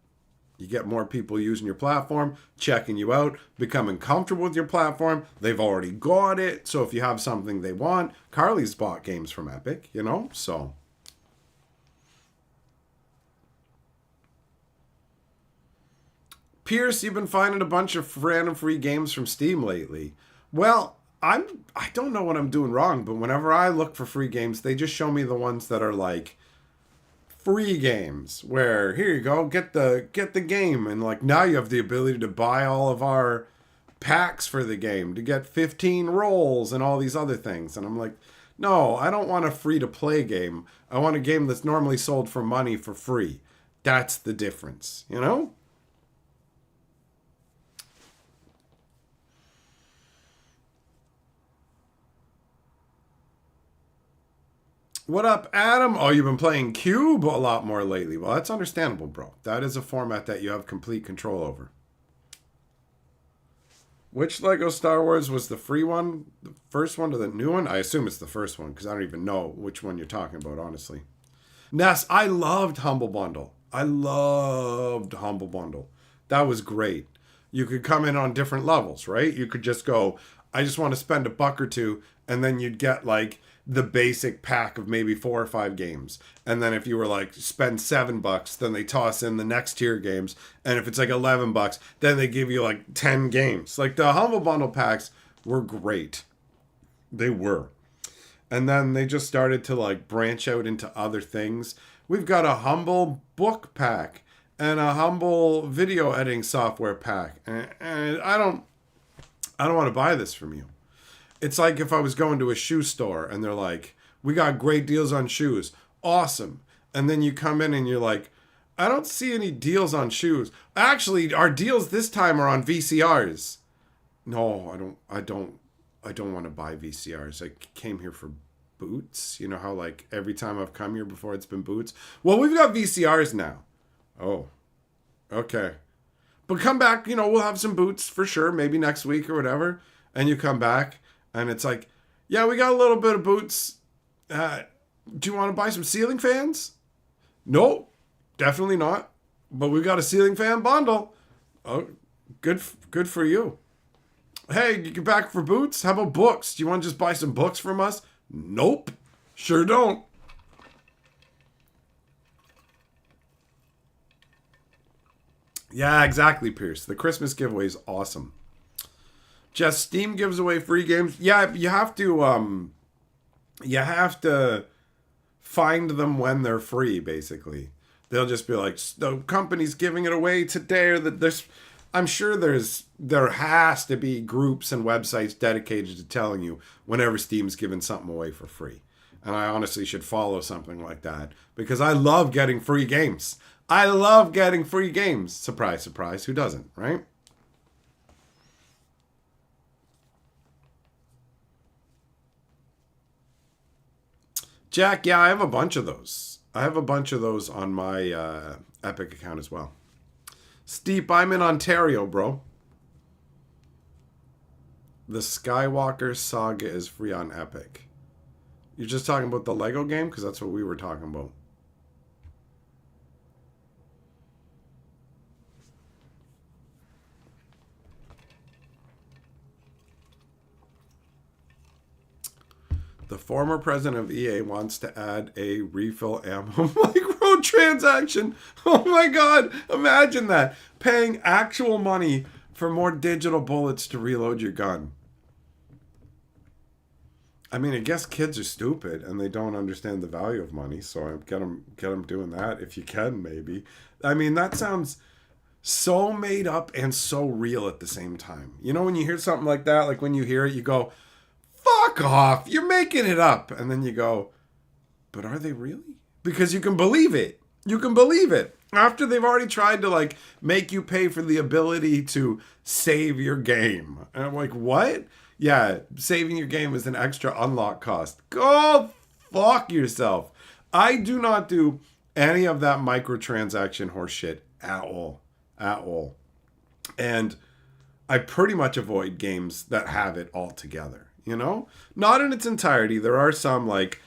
You get more people using your platform, checking you out, becoming comfortable with your platform. They've already got it. So if you have something they want, Carly's bought games from Epic, you know? So. Pierce, you've been finding a bunch of random free games from Steam lately. Well, I don't know what I'm doing wrong, but whenever I look for free games, they just show me the ones that are like free games where here you go, get the game, and like now you have the ability to buy all of our packs for the game to get 15 rolls and all these other things. And I'm like, no, I don't want a free to play game. I want a game that's normally sold for money for free. That's the difference, you know? What up, Adam? Oh, you've been playing Cube a lot more lately. Well, that's understandable, bro. That is a format that you have complete control over. Which Lego Star Wars was the free one? The first one or the new one? I assume it's the first one because I don't even know which one you're talking about, honestly. Ness, I loved Humble Bundle. I loved Humble Bundle. That was great. You could come in on different levels, right? You could just go, I just want to spend $1 or $2, and then you'd get like the basic pack of maybe 4 or 5 games. And then if you were like spend $7, then they toss in the next tier games. And if it's like $11, then they give you like 10 games. Like the Humble Bundle packs were great. They were. And then they just started to like branch out into other things. We've got a humble book pack and a humble video editing software pack. And I don't want to buy this from you. It's like if I was going to a shoe store and they're like, we got great deals on shoes. Awesome. And then you come in and you're like, I don't see any deals on shoes. Actually, our deals this time are on VCRs. No, I don't want to buy VCRs. I came here for boots. You know how like every time I've come here before it's been boots? Well, we've got VCRs now. Oh, okay. But come back, we'll have some boots for sure, maybe next week or whatever. And you come back and it's like, yeah, we got a little bit of boots. Do you want to buy some ceiling fans? No, definitely not. But we got a ceiling fan bundle. Oh, good for you. Hey, you get back for boots? How about books? Do you want to just buy some books from us? Nope, sure don't. Yeah, exactly, Pierce. The Christmas giveaway is awesome. Just Steam gives away free games. Yeah, you have to find them when they're free, basically. They'll just be like, the company's giving it away today, or that there's I'm sure there has to be groups and websites dedicated to telling you whenever Steam's giving something away for free. And I honestly should follow something like that because I love getting free games. I love getting free games. Surprise, surprise. Who doesn't, right? Jack, yeah, I have a bunch of those. I have a bunch of those on my Epic account as well. Steep, I'm in Ontario, bro. The Skywalker Saga is free on Epic. You're just talking about the Lego game? Because that's what we were talking about. The former president of EA wants to add a refill ammo microtransaction. Oh my god, imagine that. Paying actual money for more digital bullets to reload your gun. I mean, I guess kids are stupid and they don't understand the value of money, so I get them doing that if you can, maybe. I mean, that sounds so made up and so real at the same time. You know, when you hear something like that, like when you hear it, you go, fuck off, you're making it up. And then you go, but are they really? Because you can believe it. You can believe it. After they've already tried to like make you pay for the ability to save your game. And I'm like, what? Yeah, saving your game is an extra unlock cost. Go fuck yourself. I do not do any of that microtransaction horse shit at all. At all. And I pretty much avoid games that have it all together. You know? Not in its entirety. There are some like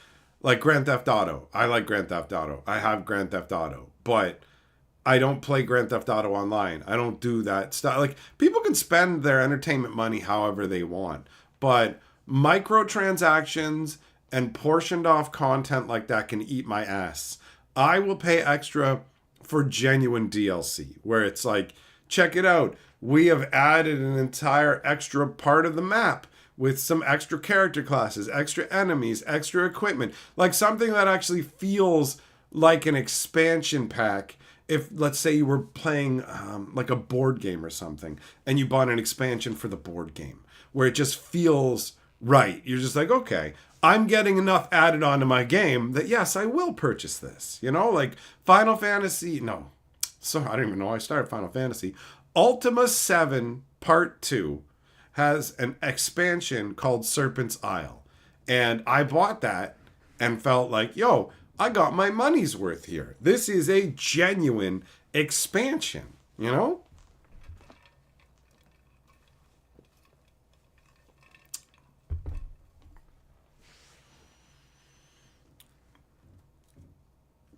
Grand Theft Auto. I like Grand Theft Auto. I have Grand Theft Auto. But I don't play Grand Theft Auto online. I don't do that stuff. Like, people can spend their entertainment money however they want. But microtransactions and portioned off content like that can eat my ass. I will pay extra for genuine DLC. Where it's like, check it out. We have added an entire extra part of the map with some extra character classes, extra enemies, extra equipment. Like something that actually feels like an expansion pack. If, let's say, you were playing like a board game or something, and you bought an expansion for the board game, where it just feels right. You're just like, okay, I'm getting enough added onto my game that, yes, I will purchase this. You know, like Final Fantasy, no. So I don't even know why I started Final Fantasy. Ultima 7 Part 2 has an expansion called Serpent's Isle. And I bought that and felt like, yo, I got my money's worth here. This is a genuine expansion, you know?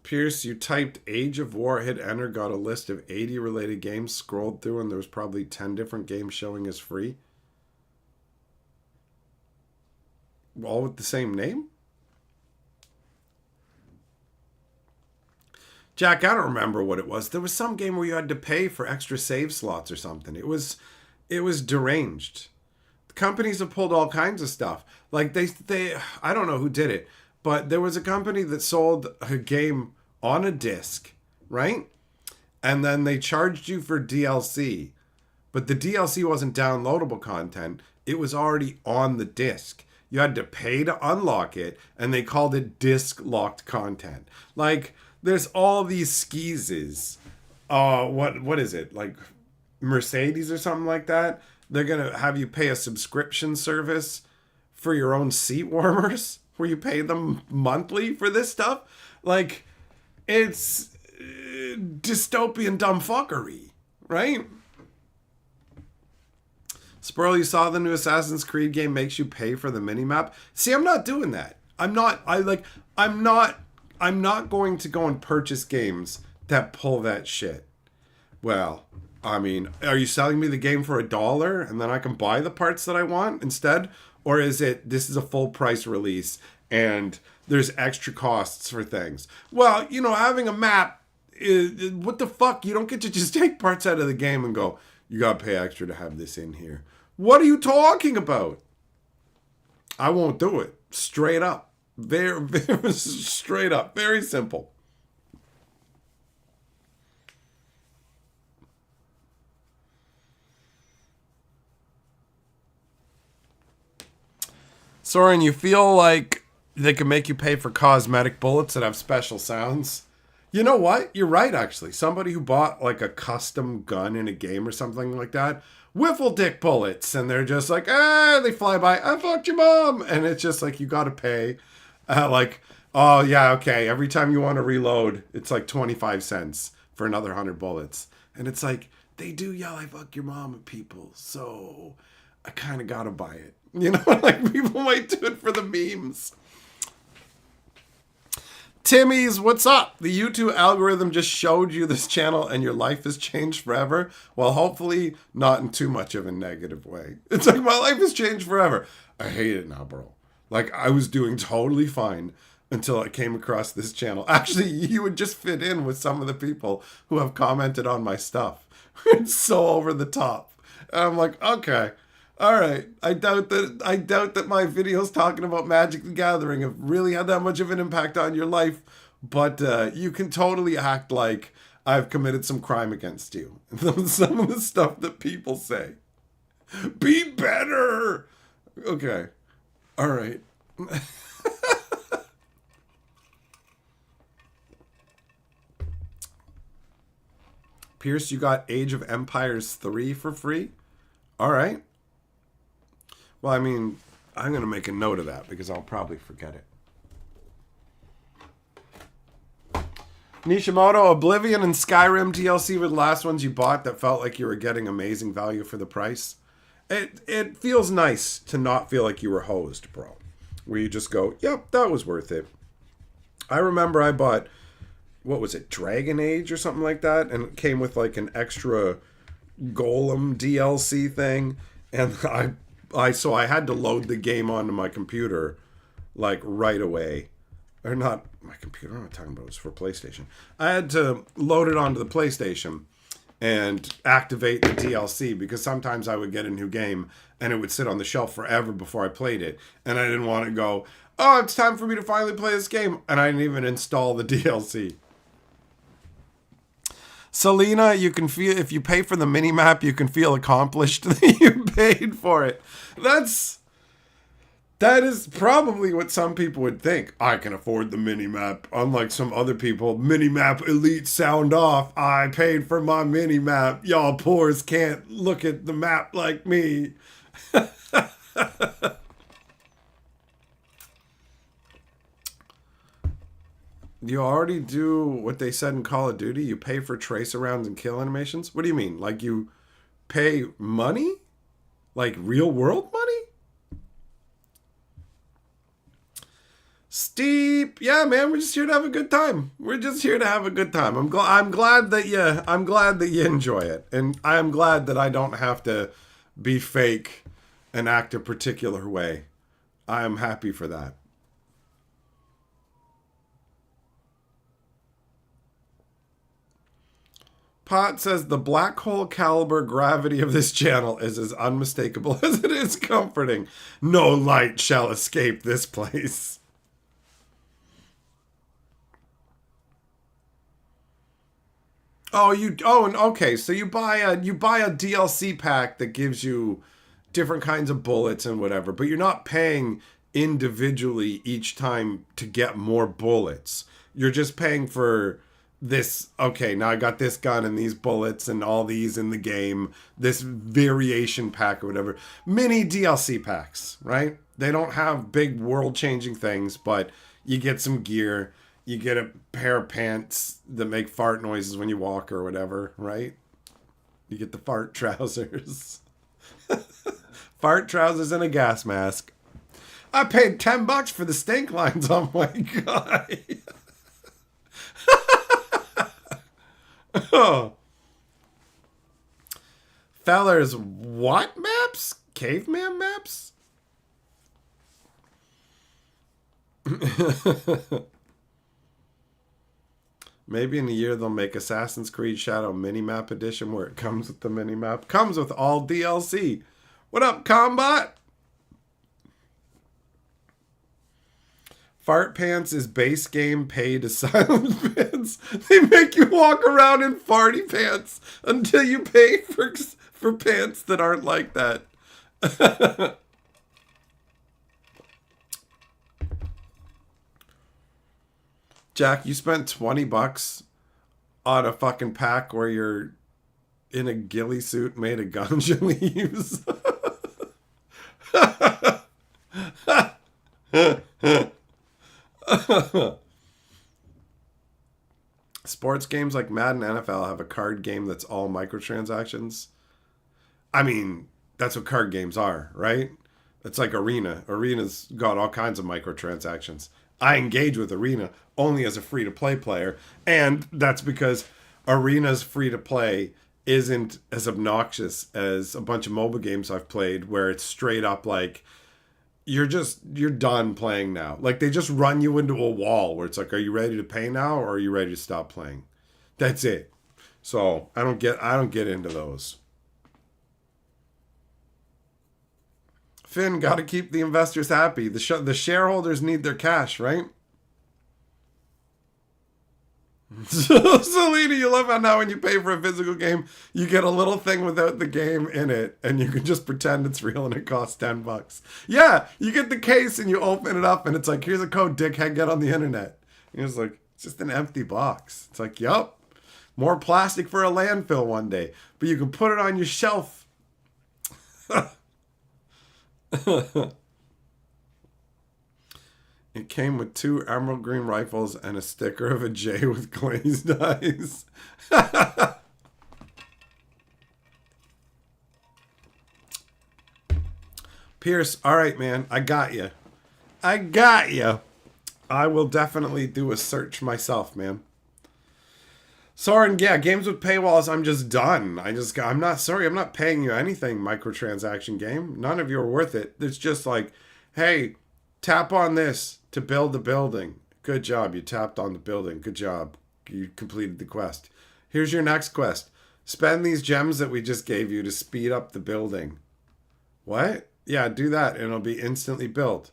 Pierce, you typed Age of War, hit enter, got a list of 80 related games, scrolled through, and there was probably 10 different games showing as free. All with the same name? Jack, I don't remember what it was. There was some game where you had to pay for extra save slots or something. It was deranged. companies have pulled all kinds of stuff. Like they I don't know who did it, but there was a company that sold a game on a disc, right? And then they charged you for DLC. But the DLC wasn't downloadable content. It was already on the disc. You had to pay to unlock it, and they called it disc locked content. Like, there's all these skeezes. What is it? Like Mercedes or something like that? They're gonna have you pay a subscription service for your own seat warmers, where you pay them monthly for this stuff. Like, it's dystopian dumb fuckery, right? Spurl, you saw the new Assassin's Creed game makes you pay for the minimap. See, I'm not doing that. I'm not going to go and purchase games that pull that shit. Well, I mean, are you selling me the game for $1 and then I can buy the parts that I want instead? Or is it, this is a full price release and there's extra costs for things? Well, you know, having a map, what the fuck? You don't get to just take parts out of the game and go, you gotta pay extra to have this in here. What are you talking about? I won't do it. Straight up. Very straight up. Very simple. Soren, you feel like they can make you pay for cosmetic bullets that have special sounds? You know what? You're right, actually. Somebody who bought like a custom gun in a game or something like that, wiffle dick bullets, and they're just like, they fly by, I fucked your mom, and it's just like, you gotta pay, like, oh yeah, okay, every time you want to reload, it's like 25 cents for another 100 bullets, and it's like, they do yell, I fuck your mom at people, so I kind of gotta buy it, you know, like, people might do it for the memes. Timmy's, what's up? The YouTube algorithm just showed you this channel and your life has changed forever. Well, hopefully not in too much of a negative way. It's like, my life has changed forever. I hate it now, bro. Like, I was doing totally fine until I came across this channel. Actually, you would just fit in with some of the people who have commented on my stuff. It's so over the top. And I'm like, okay. All right, I doubt that my videos talking about Magic the Gathering have really had that much of an impact on your life, but you can totally act like I've committed some crime against you. Some of the stuff that people say. Be better! Okay, all right. Pierce, you got Age of Empires 3 for free? All right. Well, I mean, I'm going to make a note of that because I'll probably forget it. Nishimoto, Oblivion and Skyrim DLC were the last ones you bought that felt like you were getting amazing value for the price. It feels nice to not feel like you were hosed, bro. Where you just go, yep, that was worth it. I remember I bought, what was it, Dragon Age or something like that? And it came with like an extra Golem DLC thing. And so I had to load the game onto my computer, like, right away. Or not my computer, I'm not talking about it, was for PlayStation. I had to load it onto the PlayStation and activate the DLC, because sometimes I would get a new game and it would sit on the shelf forever before I played it. And I didn't want to go, oh, it's time for me to finally play this game. And I didn't even install the DLC. Selena, you can feel, if you pay for the minimap, you can feel accomplished that you paid for it. That is probably what some people would think. I can afford the minimap. Unlike some other people, minimap elite sound off. I paid for my minimap. Y'all poors can't look at the map like me. You already do what they said in Call of Duty? You pay for trace arounds and kill animations? What do you mean? Like, you pay money? Like real world money? Steep. Yeah, man, we're just here to have a good time. We're just here to have a good time. I'm glad that you enjoy it. And I'm glad that I don't have to be fake and act a particular way. I am happy for that. Pot says the black hole caliber gravity of this channel is as unmistakable as it is comforting. No light shall escape this place. And okay, so you buy a DLC pack that gives you different kinds of bullets and whatever, but you're not paying individually each time to get more bullets. You're just paying for this. Okay, now I got this gun and these bullets and all these in the game, this variation pack or whatever. Mini DLC packs, right? They don't have big world-changing things, but you get some gear. You get a pair of pants that make fart noises when you walk or whatever, right? You get the fart trousers. Fart trousers and a gas mask. I paid $10 for the stink lines on my guy. Oh. Fellers, what maps? Caveman maps? Maybe in a year they'll make Assassin's Creed Shadow Minimap Edition where it comes with the minimap. Comes with all DLC. What up, Combat? Fart Pants is base game paid asylum pants. They make you walk around in farty pants until you pay for pants that aren't like that. Jack, you spent $20 on a fucking pack where you're in a ghillie suit made of ganja leaves. Sports games like Madden NFL have a card game that's all microtransactions. I mean, that's what card games are, right? It's like Arena. Arena's got all kinds of microtransactions. I engage with Arena only as a free-to-play player, and that's because Arena's free-to-play isn't as obnoxious as a bunch of mobile games I've played where it's straight up like, you're done playing now. Like, they just run you into a wall where it's like, are you ready to pay now or are you ready to stop playing? That's it. So I don't get into those. Finn, got to keep the investors happy. The shareholders need their cash, right? Selena, you love how now when you pay for a physical game, you get a little thing without the game in it, and you can just pretend it's real and it costs $10. Yeah, you get the case and you open it up, and it's like, here's a code, dickhead, get on the internet. And it's like, it's just an empty box. It's like, yup, more plastic for a landfill one day, but you can put it on your shelf. It came with 2 emerald green rifles and a sticker of a J with glazed eyes. Pierce, all right, man. I got you. I will definitely do a search myself, man. Soren, yeah, games with paywalls, I'm just done. I'm not paying you anything, microtransaction game. None of you are worth it. It's just like, hey, tap on this to build the building. Good job. You tapped on the building. Good job. You completed the quest. Here's your next quest. Spend these gems that we just gave you to speed up the building. What? Yeah, do that and it'll be instantly built.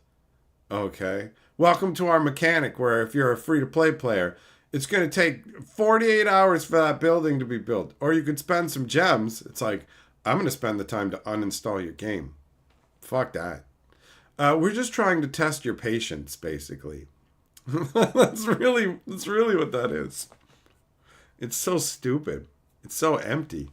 Okay. Welcome to our mechanic where if you're a free-to-play player, it's going to take 48 hours for that building to be built. Or you could spend some gems. It's like, I'm going to spend the time to uninstall your game. Fuck that. We're just trying to test your patience, basically. That's really what that is. It's so stupid. It's so empty.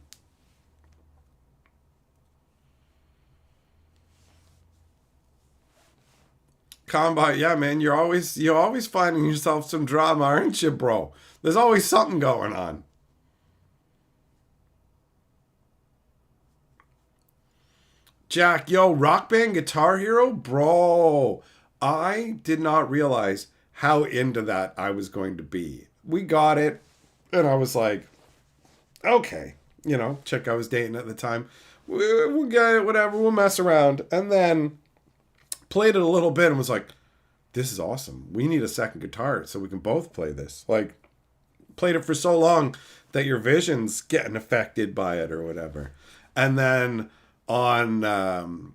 Combat, yeah, man, you're always finding yourself some drama, aren't you, bro? There's always something going on. Jack, yo, Rock Band Guitar Hero? Bro, I did not realize how into that I was going to be. We got it, and I was like, okay. You know, chick I was dating at the time. We'll get it, whatever, we'll mess around. And then played it a little bit and was like, this is awesome. We need a second guitar so we can both play this. Like, played it for so long that your vision's getting affected by it or whatever. And then on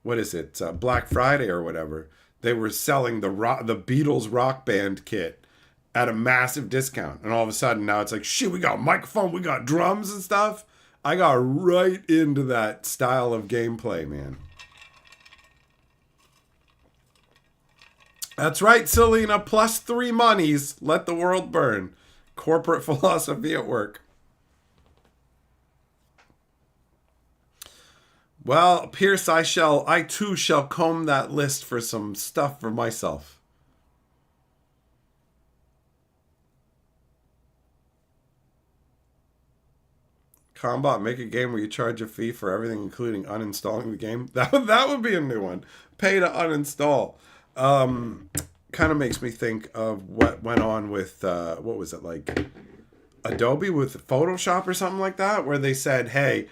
what is it, Black Friday or whatever, they were selling the Beatles Rock Band kit at a massive discount. And all of a sudden now it's like, shit, we got a microphone, we got drums and stuff. I got right into that style of gameplay, man. That's right, Selena. +3 monies. Let the world burn. Corporate philosophy at work. Well, Pierce, I too shall comb that list for some stuff for myself. Combat, make a game where you charge a fee for everything, including uninstalling the game. That would be a new one. Pay to uninstall. Kind of makes me think of what went on with, what was it, like Adobe with Photoshop or something like that, where they said, hey,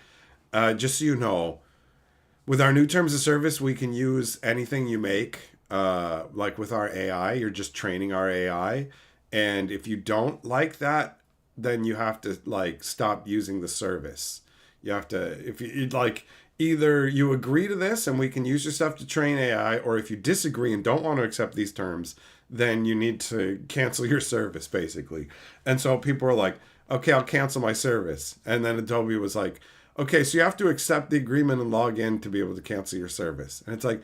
just so you know, with our new terms of service, we can use anything you make, like with our AI. You're just training our AI. And if you don't like that, then you have to like stop using the service. You have to, if you like, either you agree to this and we can use your stuff to train AI, or if you disagree and don't want to accept these terms, then you need to cancel your service, basically. And so people are like, okay, I'll cancel my service. And then Adobe was like, okay, so you have to accept the agreement and log in to be able to cancel your service. And it's like,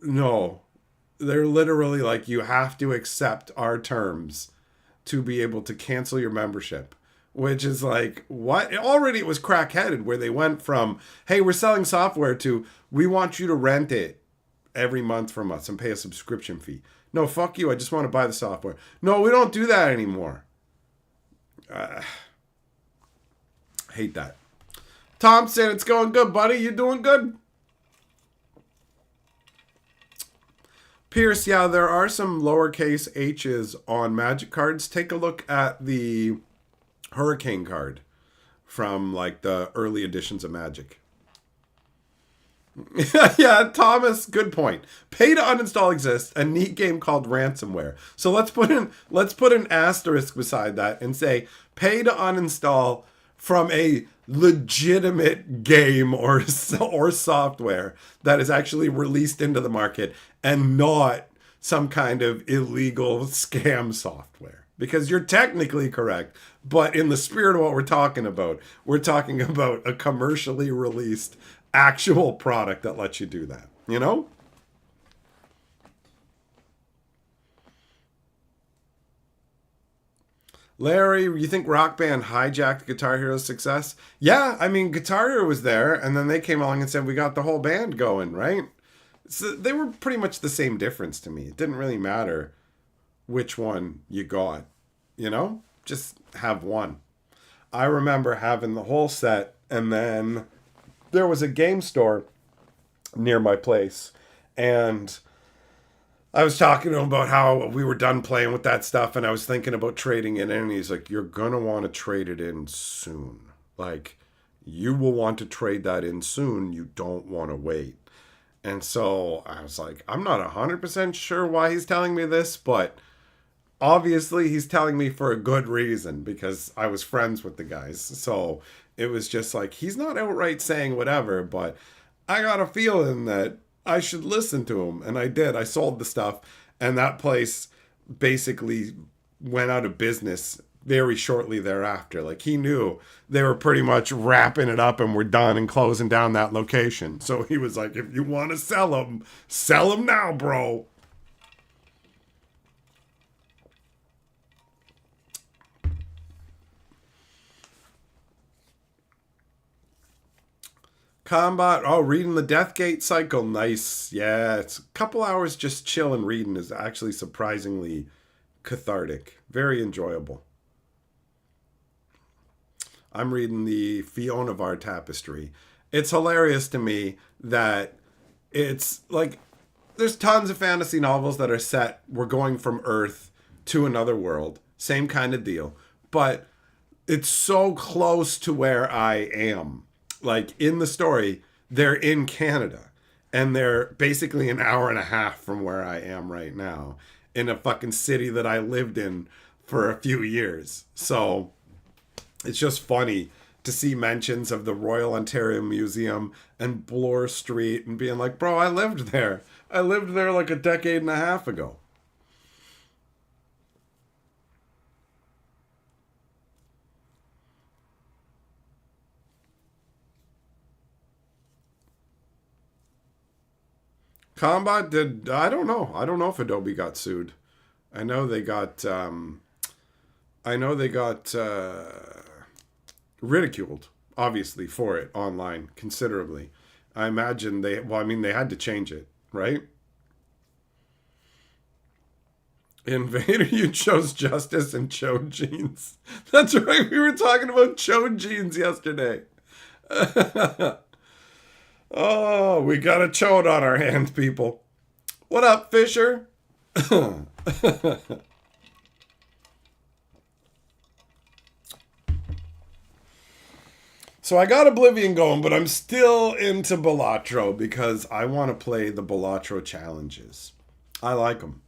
no, they're literally like, you have to accept our terms to be able to cancel your membership, which is like, what? Already it was crack-headed, where they went from, hey, we're selling software, to, we want you to rent it every month from us and pay a subscription fee. No, fuck you, I just want to buy the software. No, we don't do that anymore. Hate that. Thompson, it's going good, buddy. You doing good? Pierce, yeah, there are some lowercase h's on Magic cards. Take a look at the Hurricane card from like the early editions of Magic. Yeah, Thomas, good point. Pay to uninstall exists, a neat game called ransomware. So let's put an asterisk beside that and say pay to uninstall from a legitimate game or software that is actually released into the market, and not some kind of illegal scam software. Because you're technically correct, but in the spirit of what we're talking about a commercially released actual product that lets you do that, you know? Larry, you think Rock Band hijacked Guitar Hero's success? Yeah, I mean, Guitar Hero was there, and then they came along and said, we got the whole band going, right? So they were pretty much the same difference to me. It didn't really matter which one you got, you know? Just have one. I remember having the whole set, and then there was a game store near my place, and I was talking to him about how we were done playing with that stuff, and I was thinking about trading it in, and he's like, you're going to want to trade it in soon. Like, you will want to trade that in soon. You don't want to wait. And so I was like, I'm not 100% sure why he's telling me this, but obviously he's telling me for a good reason, because I was friends with the guys. So it was just like, he's not outright saying whatever, but I got a feeling that I should listen to him. And I did. I sold the stuff, and that place basically went out of business very shortly thereafter. Like, he knew they were pretty much wrapping it up and we're done and closing down that location. So he was like, if you want to sell them now, bro. Combat, reading the Deathgate cycle, nice. Yeah, it's a couple hours just chilling reading is actually surprisingly cathartic. Very enjoyable. I'm reading the Fionavar Tapestry. It's hilarious to me that it's like, there's tons of fantasy novels that are set, we're going from Earth to another world, same kind of deal, but it's so close to where I am. Like, in the story, they're in Canada, and they're basically an hour and a half from where I am right now, in a fucking city that I lived in for a few years. So it's just funny to see mentions of the Royal Ontario Museum and Bloor Street and being like, bro, I lived there. I lived there like a decade and a half ago. Combat did, I don't know. I don't know if Adobe got sued. I know they got ridiculed, obviously, for it online considerably. I imagine they had to change it, right? Invader, you chose justice and chode jeans. That's right, we were talking about chode jeans yesterday. Oh, we got a chode on our hands, people. What up, Fisher? So I got Oblivion going, but I'm still into Balatro because I want to play the Balatro challenges. I like them.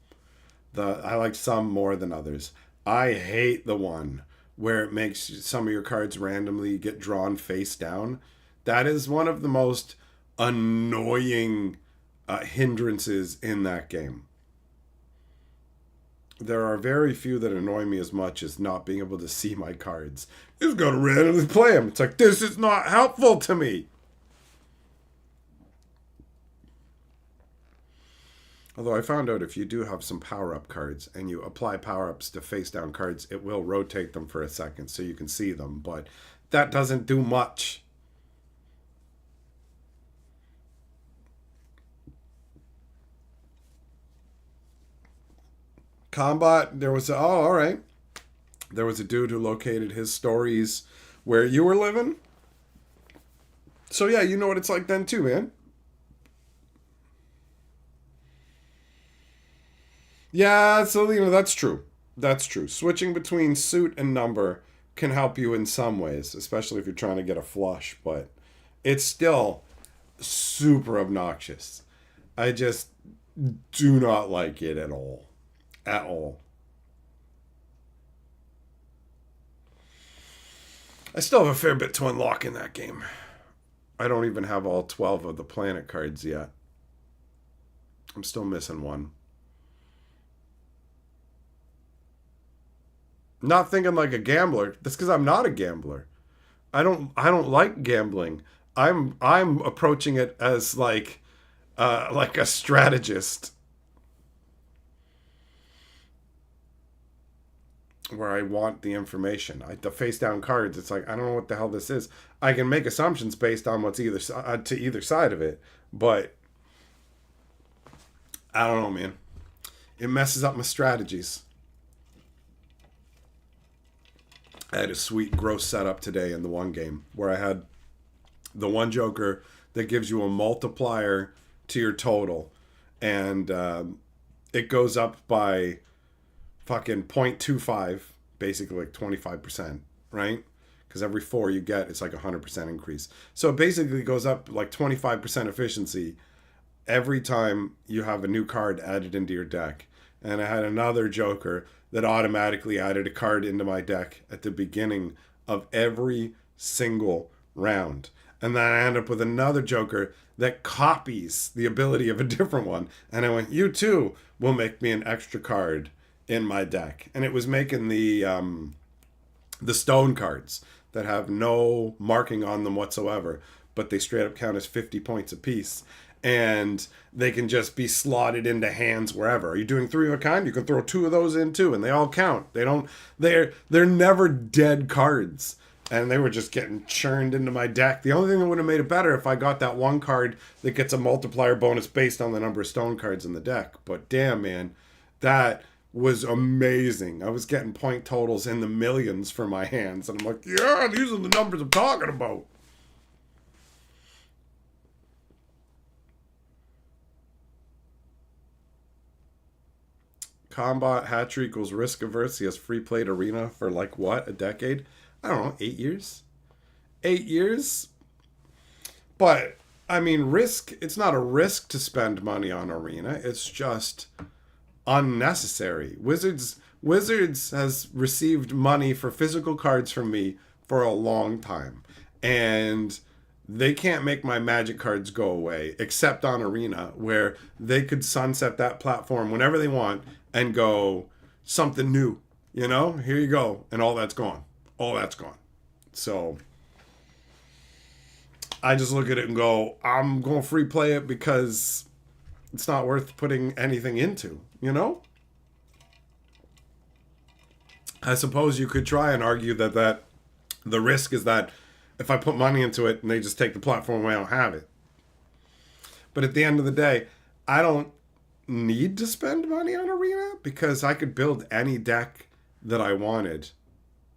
I like some more than others. I hate the one where it makes some of your cards randomly get drawn face down. That is one of the most annoying hindrances in that game. There are very few that annoy me as much as not being able to see my cards. You just gotta randomly play them. It's like, this is not helpful to me. Although I found out if you do have some power-up cards and you apply power-ups to face-down cards, it will rotate them for a second so you can see them. But that doesn't do much. Combat, there was all right. There was a dude who located his stories where you were living. So yeah, you know what it's like then too, man. Yeah, so that's true. That's true. Switching between suit and number can help you in some ways, especially if you're trying to get a flush, but it's still super obnoxious. I just do not like it at all. At all. I still have a fair bit to unlock in that game. I don't even have all 12 of the planet cards yet. I'm still missing one. Not thinking like a gambler. That's because I'm not a gambler. I don't like gambling. I'm approaching it as like a strategist. Where I want the information. The face down cards, it's like, I don't know what the hell this is. I can make assumptions based on what's to either side of it, but I don't know, man. It messes up my strategies. I had a sweet gross setup today in the one game where I had the one joker that gives you a multiplier to your total, and it goes up by fucking 0.25, basically like 25%, right? Because every 4 you get, it's like a 100% increase. So it basically goes up like 25% efficiency every time you have a new card added into your deck. And I had another joker that automatically added a card into my deck at the beginning of every single round. And then I end up with another joker that copies the ability of a different one. And I went, you too will make me an extra card in my deck. And it was making the stone cards that have no marking on them whatsoever, but they straight up count as 50 points apiece. And they can just be slotted into hands wherever. Are you doing 3 of a kind? You can throw 2 of those in too, and they all count. They're never dead cards. And they were just getting churned into my deck. The only thing that would have made it better if I got that one card that gets a multiplier bonus based on the number of stone cards in the deck. But damn, man, that was amazing. I was getting point totals in the millions for my hands. And I'm like, yeah, these are the numbers I'm talking about. Combat Hatcher equals risk averse. He has free played Arena for like what? A decade? I don't know, 8 years? 8 years? But, I mean, it's not a risk to spend money on Arena. It's just unnecessary. Wizards Wizards has received money for physical cards from me for a long time. And they can't make my Magic cards go away, except on Arena, where they could sunset that platform whenever they want and go something new. You know, here you go. And all that's gone. All that's gone. So I just look at it and go, I'm going to free play it because it's not worth putting anything into, you know? I suppose you could try and argue that the risk is that if I put money into it and they just take the platform away, I don't have it. But at the end of the day, I don't need to spend money on Arena because I could build any deck that I wanted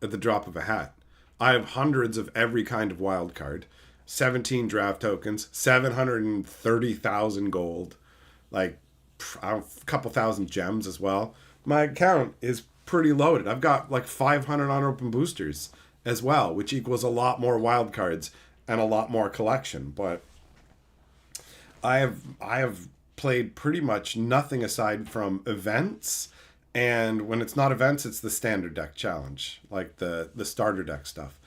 at the drop of a hat. I have hundreds of every kind of wild card, 17 draft tokens, 730,000 gold, like a couple thousand gems as well. My account is pretty loaded. I've got like 500 unopened boosters as well, which equals a lot more wild cards and a lot more collection. But I have played pretty much nothing aside from events, and when it's not events, it's the standard deck challenge, like the starter deck stuff,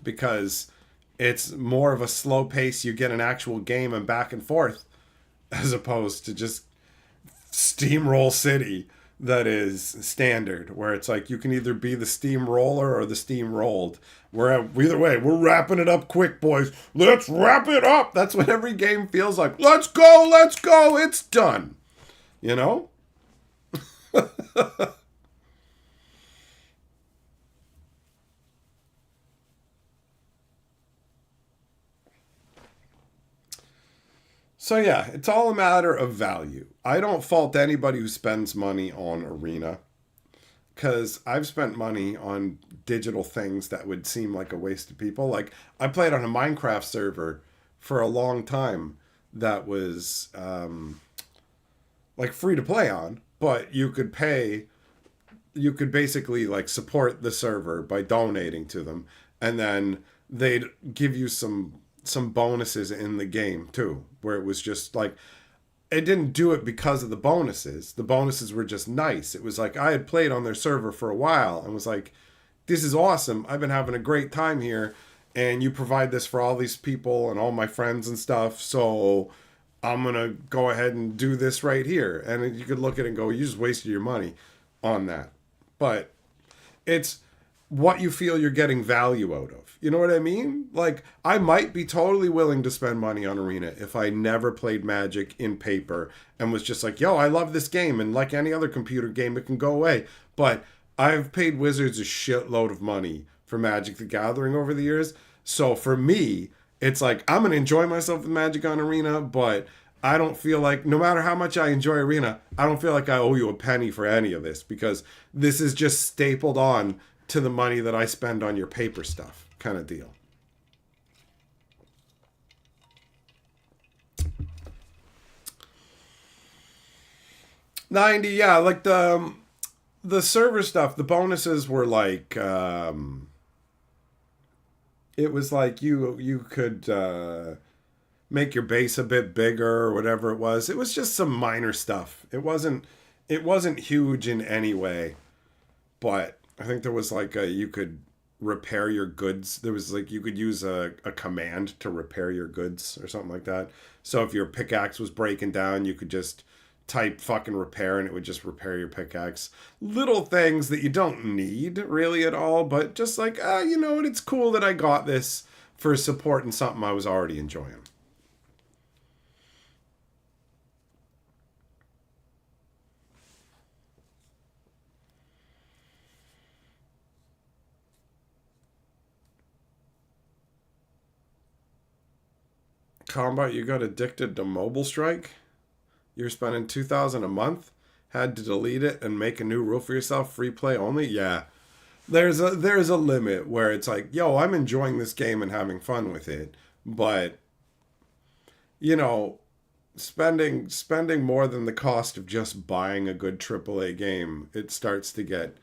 because it's more of a slow pace. You get an actual game and back and forth, as opposed to just steamroll city that is standard, where it's like you can either be the steamroller or the steamrolled. Either way, we're wrapping it up quick, boys. Let's wrap it up. That's what every game feels like. Let's go, it's done. You know? So yeah, it's all a matter of value. I don't fault anybody who spends money on Arena, because I've spent money on digital things that would seem like a waste to people. Like, I played on a Minecraft server for a long time that was like free to play on, but you could pay. You could basically like support the server by donating to them, and then they'd give you some bonuses in the game too, where it was just like, it didn't do it because of the bonuses. The bonuses were just nice. It was like, I had played on their server for a while and was like, this is awesome. I've been having a great time here, and you provide this for all these people and all my friends and stuff, so I'm going to go ahead and do this right here. And you could look at it and go, you just wasted your money on that. But it's what you feel you're getting value out of. You know what I mean? Like, I might be totally willing to spend money on Arena if I never played Magic in paper and was just like, yo, I love this game, and like any other computer game, it can go away. But I've paid Wizards a shitload of money for Magic the Gathering over the years. So for me, it's like, I'm going to enjoy myself with Magic on Arena, but I don't feel like, no matter how much I enjoy Arena, I don't feel like I owe you a penny for any of this, because this is just stapled on to the money that I spend on your paper stuff, kind of deal. $90, yeah, like the server stuff, the bonuses were like, it was like you could make your base a bit bigger or whatever it was. It was just some minor stuff. It wasn't huge in any way, but I think there was like you could repair your goods. There was like, you could use a command to repair your goods or something like that. So if your pickaxe was breaking down, you could just type fucking repair and it would just repair your pickaxe. Little things that you don't need really at all, but just like, you know what, it's cool that I got this for support and something I was already enjoying. Combat, you got addicted to Mobile Strike? You're spending $2,000 a month? Had to delete it and make a new rule for yourself? Free play only? Yeah. There's a limit where it's like, yo, I'm enjoying this game and having fun with it, but you know, spending more than the cost of just buying a good AAA game, it starts to get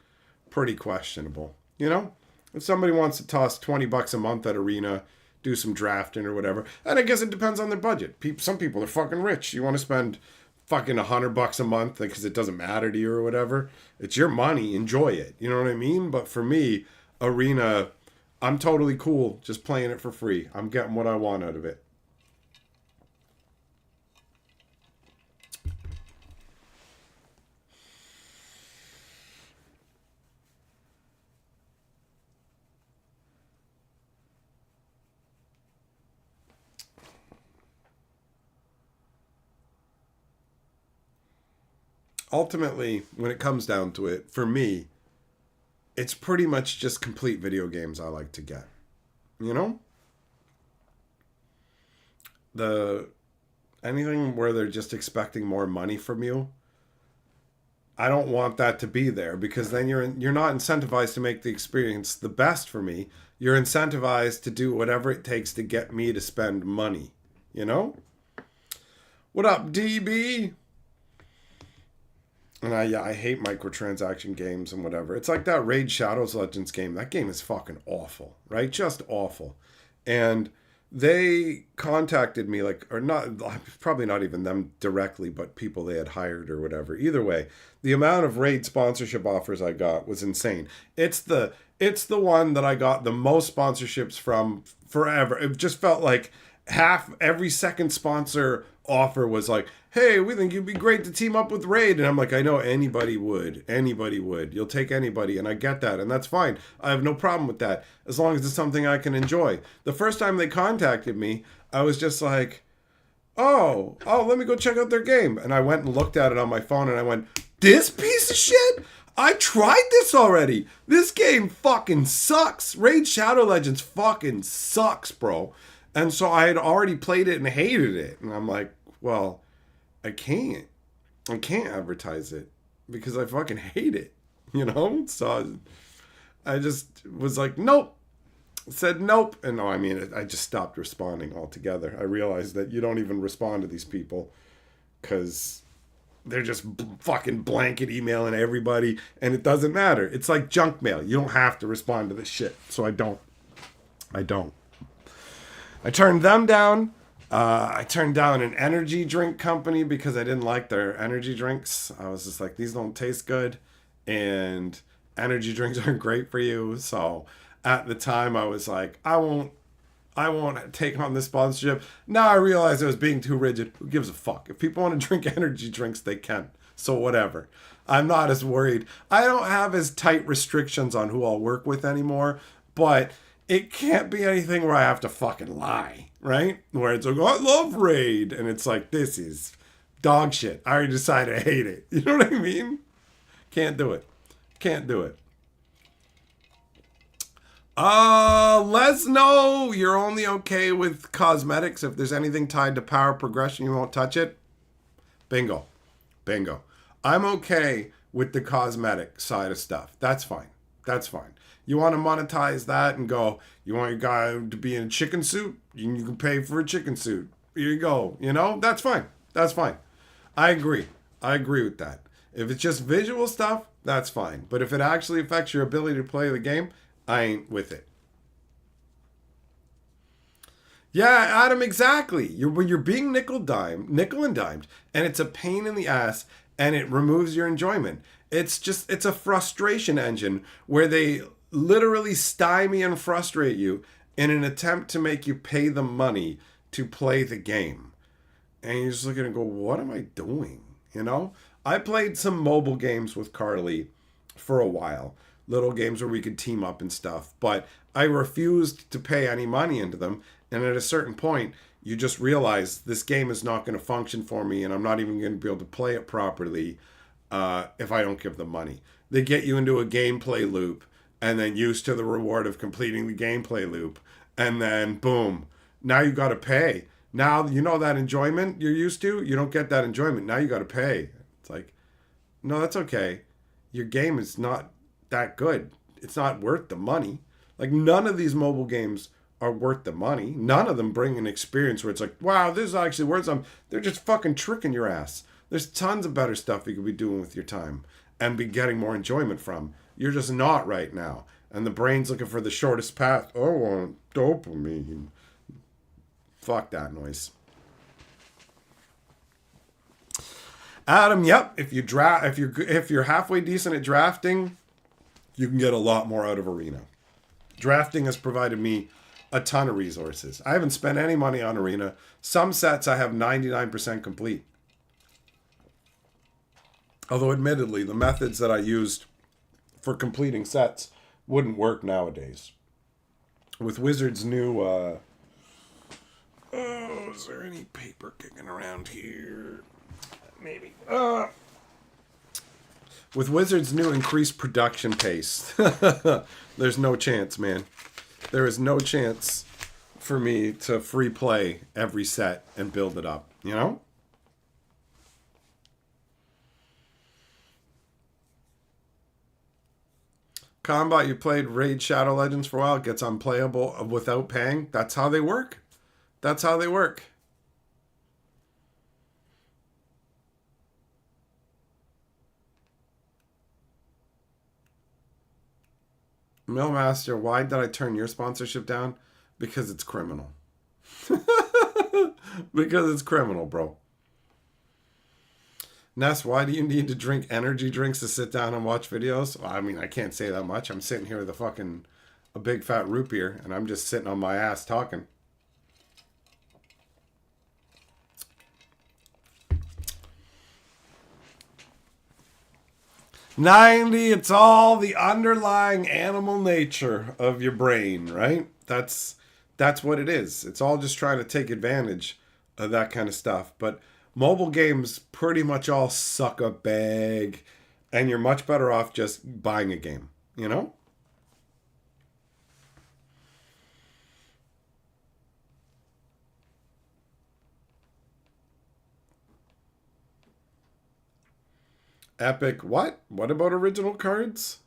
pretty questionable. You know? If somebody wants to toss $20 a month at Arena, do some drafting or whatever. And I guess it depends on their budget. Some people are fucking rich. You want to spend fucking $100 a month because it doesn't matter to you or whatever. It's your money. Enjoy it. You know what I mean? But for me, Arena, I'm totally cool just playing it for free. I'm getting what I want out of it. Ultimately, when it comes down to it, for me, it's pretty much just complete video games I like to get. You know? Anything where they're just expecting more money from you, I don't want that to be there, because then you're not incentivized to make the experience the best for me. You're incentivized to do whatever it takes to get me to spend money. You know? What up, DB? And I hate microtransaction games and whatever. It's like that Raid Shadows Legends game. That game is fucking awful, right? Just awful. And they contacted me, like, or not, probably not even them directly, but people they had hired or whatever. Either way, the amount of Raid sponsorship offers I got was insane. It's the one that I got the most sponsorships from forever. It just felt like every second sponsor offer was like, hey, we think you'd be great to team up with Raid. And I'm like, I know anybody would. You'll take anybody. And I get that. And that's fine. I have no problem with that, as long as it's something I can enjoy. The first time they contacted me, I was just like, oh, let me go check out their game. And I went and looked at it on my phone and I went, this piece of shit? I tried this already. This game fucking sucks. Raid Shadow Legends fucking sucks, bro. And so I had already played it and hated it. And I'm like, well, I can't advertise it because I fucking hate it, you know? So I just was like, nope. Said nope. And no, I mean, I just stopped responding altogether. I realized that you don't even respond to these people because they're just fucking blanket emailing everybody, and it doesn't matter. It's like junk mail. You don't have to respond to this shit. So I don't. I turned them down. I turned down an energy drink company because I didn't like their energy drinks. I was just like, these don't taste good, and energy drinks aren't great for you. So at the time I was like, I won't take on this sponsorship. Now I realize I was being too rigid. Who gives a fuck? If people want to drink energy drinks, they can. So whatever. I'm not as worried. I don't have as tight restrictions on who I'll work with anymore, but it can't be anything where I have to fucking lie, right? Where it's like, oh, I love Raid. And it's like, this is dog shit. I already decided I hate it. You know what I mean? Can't do it. Let's know you're only okay with cosmetics. If there's anything tied to power progression, you won't touch it. Bingo. I'm okay with the cosmetic side of stuff. That's fine. You want to monetize that and go, you want your guy to be in a chicken suit? You can pay for a chicken suit. Here you go. You know, that's fine. I agree with that. If it's just visual stuff, that's fine. But if it actually affects your ability to play the game, I ain't with it. Yeah, Adam, exactly. When you're being nickel and dimed, and it's a pain in the ass, and it removes your enjoyment. It's a frustration engine where they literally stymie and frustrate you in an attempt to make you pay them money to play the game. And you just look at it and go, what am I doing? You know? I played some mobile games with Carly for a while. Little games where we could team up and stuff. But I refused to pay any money into them. And at a certain point, you just realize this game is not going to function for me, and I'm not even going to be able to play it properly if I don't give them money. They get you into a gameplay loop, and then used to the reward of completing the gameplay loop. And then, boom, now you got to pay. Now, you know that enjoyment you're used to? You don't get that enjoyment. Now you got to pay. It's like, no, that's okay. Your game is not that good. It's not worth the money. Like, none of these mobile games are worth the money. None of them bring an experience where it's like, wow, this is actually worth something. They're just fucking tricking your ass. There's tons of better stuff you could be doing with your time and be getting more enjoyment from. You're just not right now. And the brain's looking for the shortest path. Oh, I want dopamine. Fuck that noise. Adam, yep. If you're halfway decent at drafting, you can get a lot more out of Arena. Drafting has provided me a ton of resources. I haven't spent any money on Arena. Some sets I have 99% complete. Although admittedly, the methods that I used for completing sets wouldn't work nowadays. With Wizards' new is there any paper kicking around here? Maybe. With Wizards' new increased production pace, there's no chance, man. There is no chance for me to free play every set and build it up, you know? Combat, you played Raid Shadow Legends for a while. It gets unplayable without paying. That's how they work. That's how they work. Millmaster, why did I turn your sponsorship down? Because it's criminal. Because it's criminal, bro. Ness, why do you need to drink energy drinks to sit down and watch videos? Well, I mean, I can't say that much. I'm sitting here with a big fat root beer, and I'm just sitting on my ass talking. $90, it's all the underlying animal nature of your brain, right? That's what it is. It's all just trying to take advantage of that kind of stuff. But mobile games pretty much all suck a bag, and you're much better off just buying a game, you know? Epic, what? What about original cards?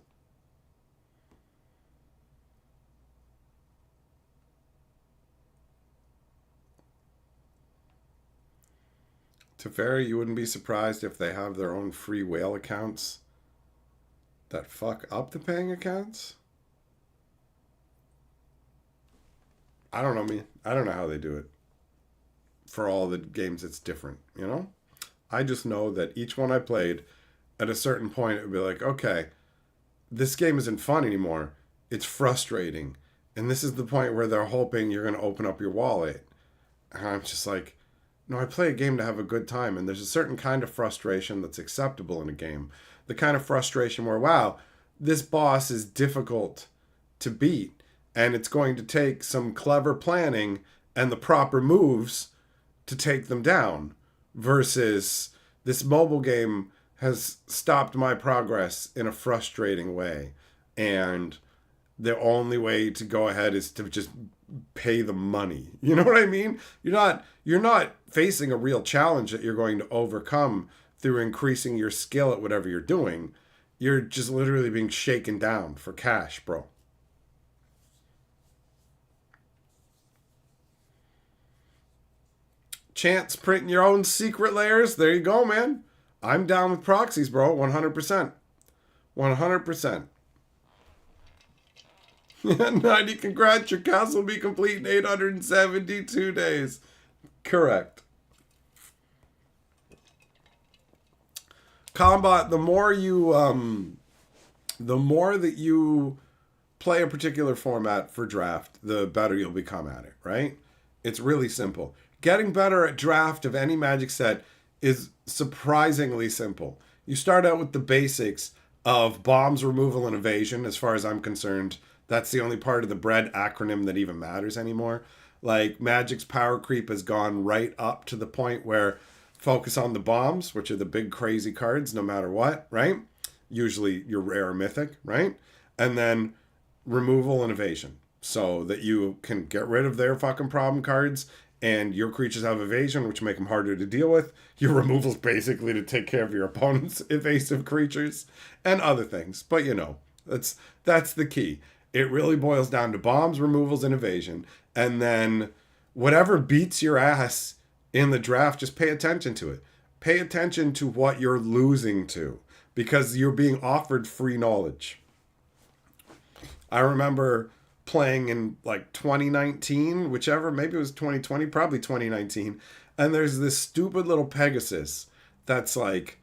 Teferi, you wouldn't be surprised if they have their own free whale accounts that fuck up the paying accounts? I don't know, man. I don't know how they do it. For all the games, it's different, you know? I just know that each one I played, at a certain point, it would be like, okay, this game isn't fun anymore. It's frustrating. And this is the point where they're hoping you're going to open up your wallet. And I'm just like, no, I play a game to have a good time. And there's a certain kind of frustration that's acceptable in a game. The kind of frustration where, wow, this boss is difficult to beat. And it's going to take some clever planning and the proper moves to take them down. Versus this mobile game has stopped my progress in a frustrating way. And the only way to go ahead is to just pay the money. You know what I mean? You're not facing a real challenge that you're going to overcome through increasing your skill at whatever you're doing. You're just literally being shaken down for cash, bro. Chance printing your own secret layers. There you go, man. I'm down with proxies, bro. 100%. 100%. 90, congrats. Your castle will be complete in 872 days. Correct. Combat, the more that you play a particular format for draft, the better you'll become at it, right? It's really simple. Getting better at draft of any Magic set is surprisingly simple. You start out with the basics of bombs, removal, and evasion. As far as I'm concerned, that's the only part of the bread acronym that even matters anymore. Like, Magic's power creep has gone right up to the point where focus on the bombs, which are the big crazy cards no matter what, right? Usually your rare or mythic, right? And then removal and evasion, so that you can get rid of their fucking problem cards. And your creatures have evasion, which make them harder to deal with. Your removal's basically to take care of your opponent's evasive creatures and other things. But you know, that's the key. It really boils down to bombs, removals, and evasion. And then whatever beats your ass in the draft, just pay attention to it. Pay attention to what you're losing to, because you're being offered free knowledge. I remember playing in like 2019, whichever, maybe it was 2020, probably 2019, and there's this stupid little Pegasus that's like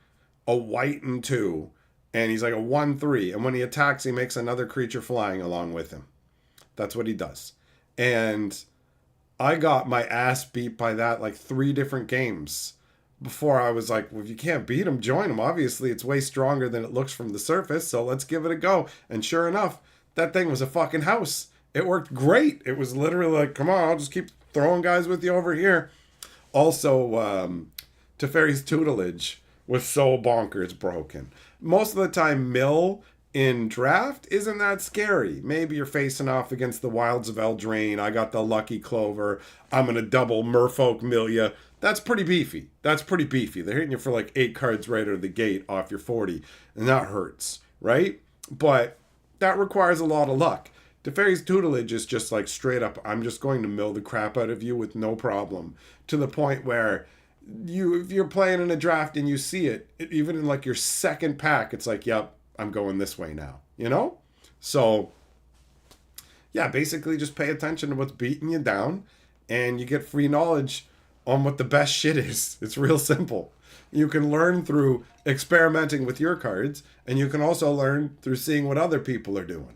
a white and 2, and he's like a 1/3, and when he attacks, he makes another creature flying along with him. That's what he does. And I got my ass beat by that like 3 different games before I was like, well, if you can't beat him, join him. Obviously, it's way stronger than it looks from the surface, so let's give it a go. And sure enough, that thing was a fucking house. It worked great. It was literally like, come on, I'll just keep throwing guys with you over here. Also, Teferi's Tutelage was so bonkers broken. Most of the time, mill in draft isn't that scary. Maybe you're facing off against the Wilds of Eldraine. I got the Lucky Clover. I'm going to double Merfolk Milia. That's pretty beefy. They're hitting you for like 8 cards right out of the gate off your 40. And that hurts, right? But that requires a lot of luck. Teferi's Tutelage is just like straight up, I'm just going to mill the crap out of you with no problem. To the point where if you're playing in a draft and you see it, even in like your second pack, it's like, yep, I'm going this way now, you know? So, yeah, basically just pay attention to what's beating you down and you get free knowledge on what the best shit is. It's real simple. You can learn through experimenting with your cards, and you can also learn through seeing what other people are doing.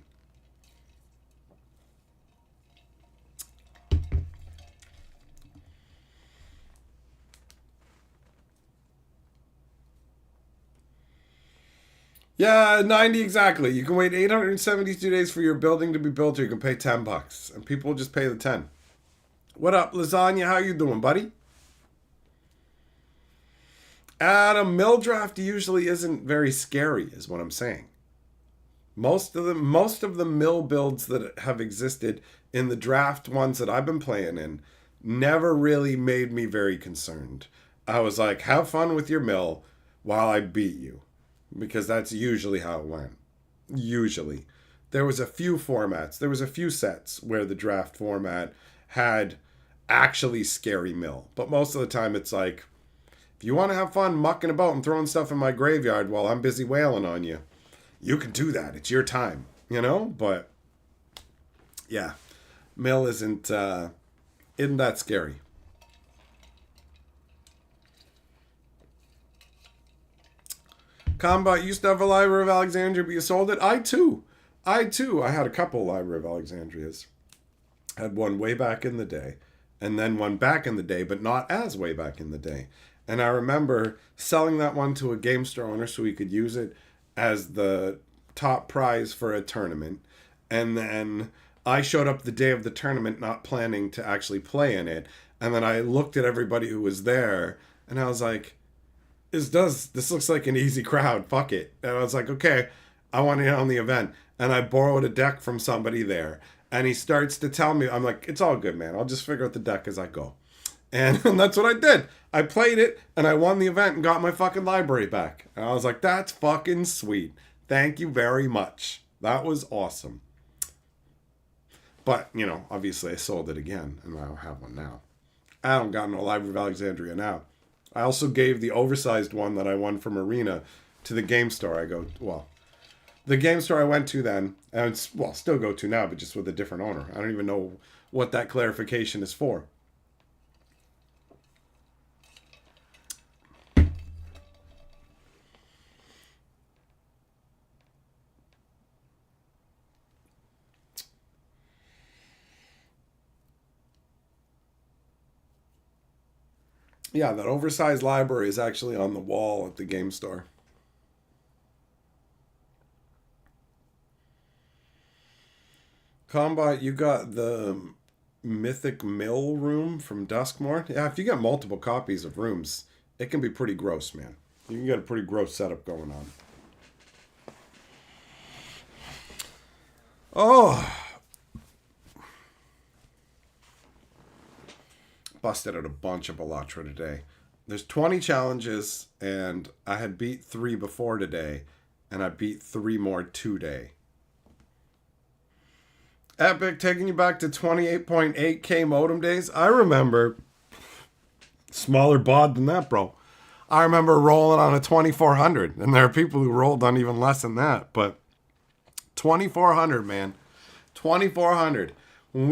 Yeah, 90 exactly. You can wait 872 days for your building to be built, or you can pay $10. And people will just pay the 10. What up, Lasagna? How you doing, buddy? Adam, mill draft usually isn't very scary, is what I'm saying. Most of the mill builds that have existed in the draft ones that I've been playing in never really made me very concerned. I was like, have fun with your mill while I beat you. Because that's usually how it went. Usually. There was a few formats. There was a few sets where the draft format had actually scary mill. But most of the time it's like, if you want to have fun mucking about and throwing stuff in my graveyard while I'm busy wailing on you, you can do that. It's your time. You know? But, yeah. Mill isn't that scary. Combat used to have a Library of Alexandria, but you sold it. I too. I had a couple Library of Alexandrias. Had one way back in the day, and then one back in the day, but not as way back in the day. And I remember selling that one to a game store owner so he could use it as the top prize for a tournament. And then I showed up the day of the tournament not planning to actually play in it. And then I looked at everybody who was there, and I was like, this looks like an easy crowd. Fuck it. And I was like, okay, I want to get on the event. And I borrowed a deck from somebody there. And he starts to tell me, I'm like, it's all good, man. I'll just figure out the deck as I go. And that's what I did. I played it, and I won the event and got my fucking library back. And I was like, that's fucking sweet. Thank you very much. That was awesome. But, you know, obviously I sold it again, and I don't have one now. I don't got no Library of Alexandria now. I also gave the oversized one that I won from Arena to the game store the game store I went to then, and still go to now, but just with a different owner. I don't even know what that clarification is for. Yeah, that oversized library is actually on the wall at the game store. Combat, you got the Mythic Mill room from Duskmore. Yeah, if you got multiple copies of rooms, it can be pretty gross, man. You can get a pretty gross setup going on. Oh, busted out a bunch of Balatro today. There's 20 challenges, and I had beat 3 before today, and I beat 3 more today. Epic taking you back to 28.8k modem days. I remember smaller bod than that, bro. I remember rolling on a 2400, and there are people who rolled on even less than that, but 2400, man. 2400. When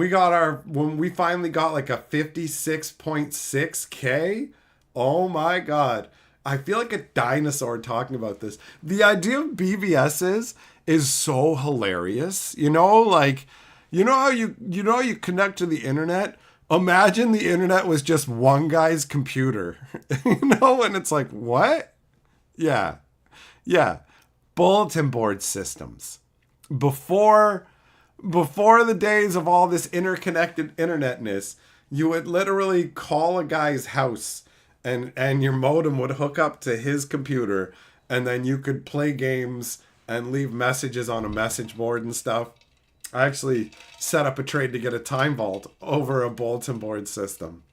we finally got like a 56.6k, oh my god. I feel like a dinosaur talking about this. The idea of BBS is so hilarious. You know, like, you know how you connect to the internet? Imagine the internet was just one guy's computer. You know, and it's like, what? Yeah. Yeah. Bulletin board systems. Before the days of all this interconnected internetness, you would literally call a guy's house and your modem would hook up to his computer, and then you could play games and leave messages on a message board and stuff. I actually set up a trade to get a time vault over a bulletin board system.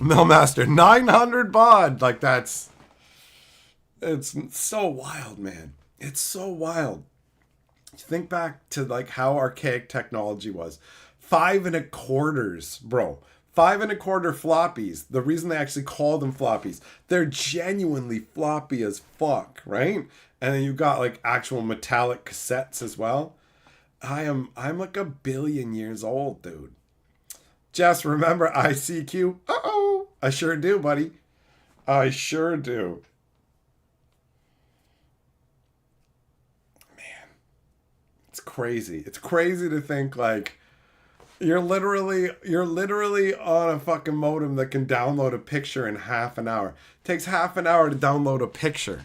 Millmaster, 900 baud. Like, it's so wild, man. It's so wild. Think back to like how archaic technology was. 5 1/4, bro. 5 1/4 floppies. The reason they actually call them floppies, they're genuinely floppy as fuck, right? And then you got like actual metallic cassettes as well. I'm like a billion years old, dude. Just remember ICQ? Uh-oh. I sure do, buddy. I sure do. Man. It's crazy. It's crazy to think like you're literally on a fucking modem that can download a picture in half an hour. It takes half an hour to download a picture.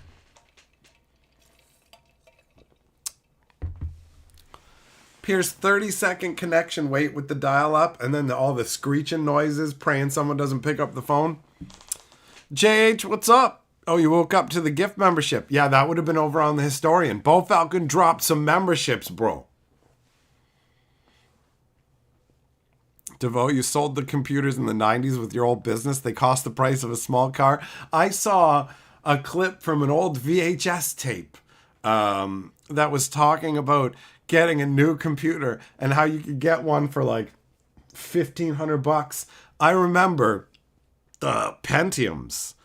Pierce 30-second connection wait with the dial-up, and then all the screeching noises, praying someone doesn't pick up the phone. JH, what's up? Oh, you woke up to the gift membership. Yeah, that would have been over on the Historian. Bo Falcon dropped some memberships, bro. DeVoe, you sold the computers in the 90s with your old business. They cost the price of a small car. I saw a clip from an old VHS tape that was talking about getting a new computer and how you could get one for like $1,500. I remember the Pentiums.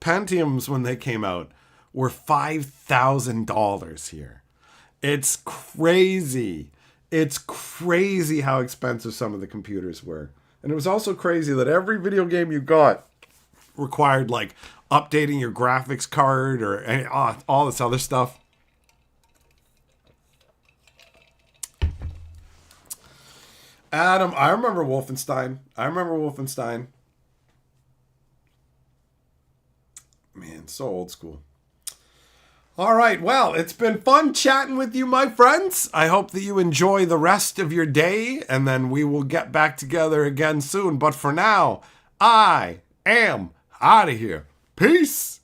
Pentiums, when they came out, were $5,000 here. It's crazy. It's crazy how expensive some of the computers were. And it was also crazy that every video game you got required like updating your graphics card or all this other stuff. Adam, I remember Wolfenstein. Man, so old school. All right, well, it's been fun chatting with you, my friends. I hope that you enjoy the rest of your day, and then we will get back together again soon. But for now, I am out of here. Peace.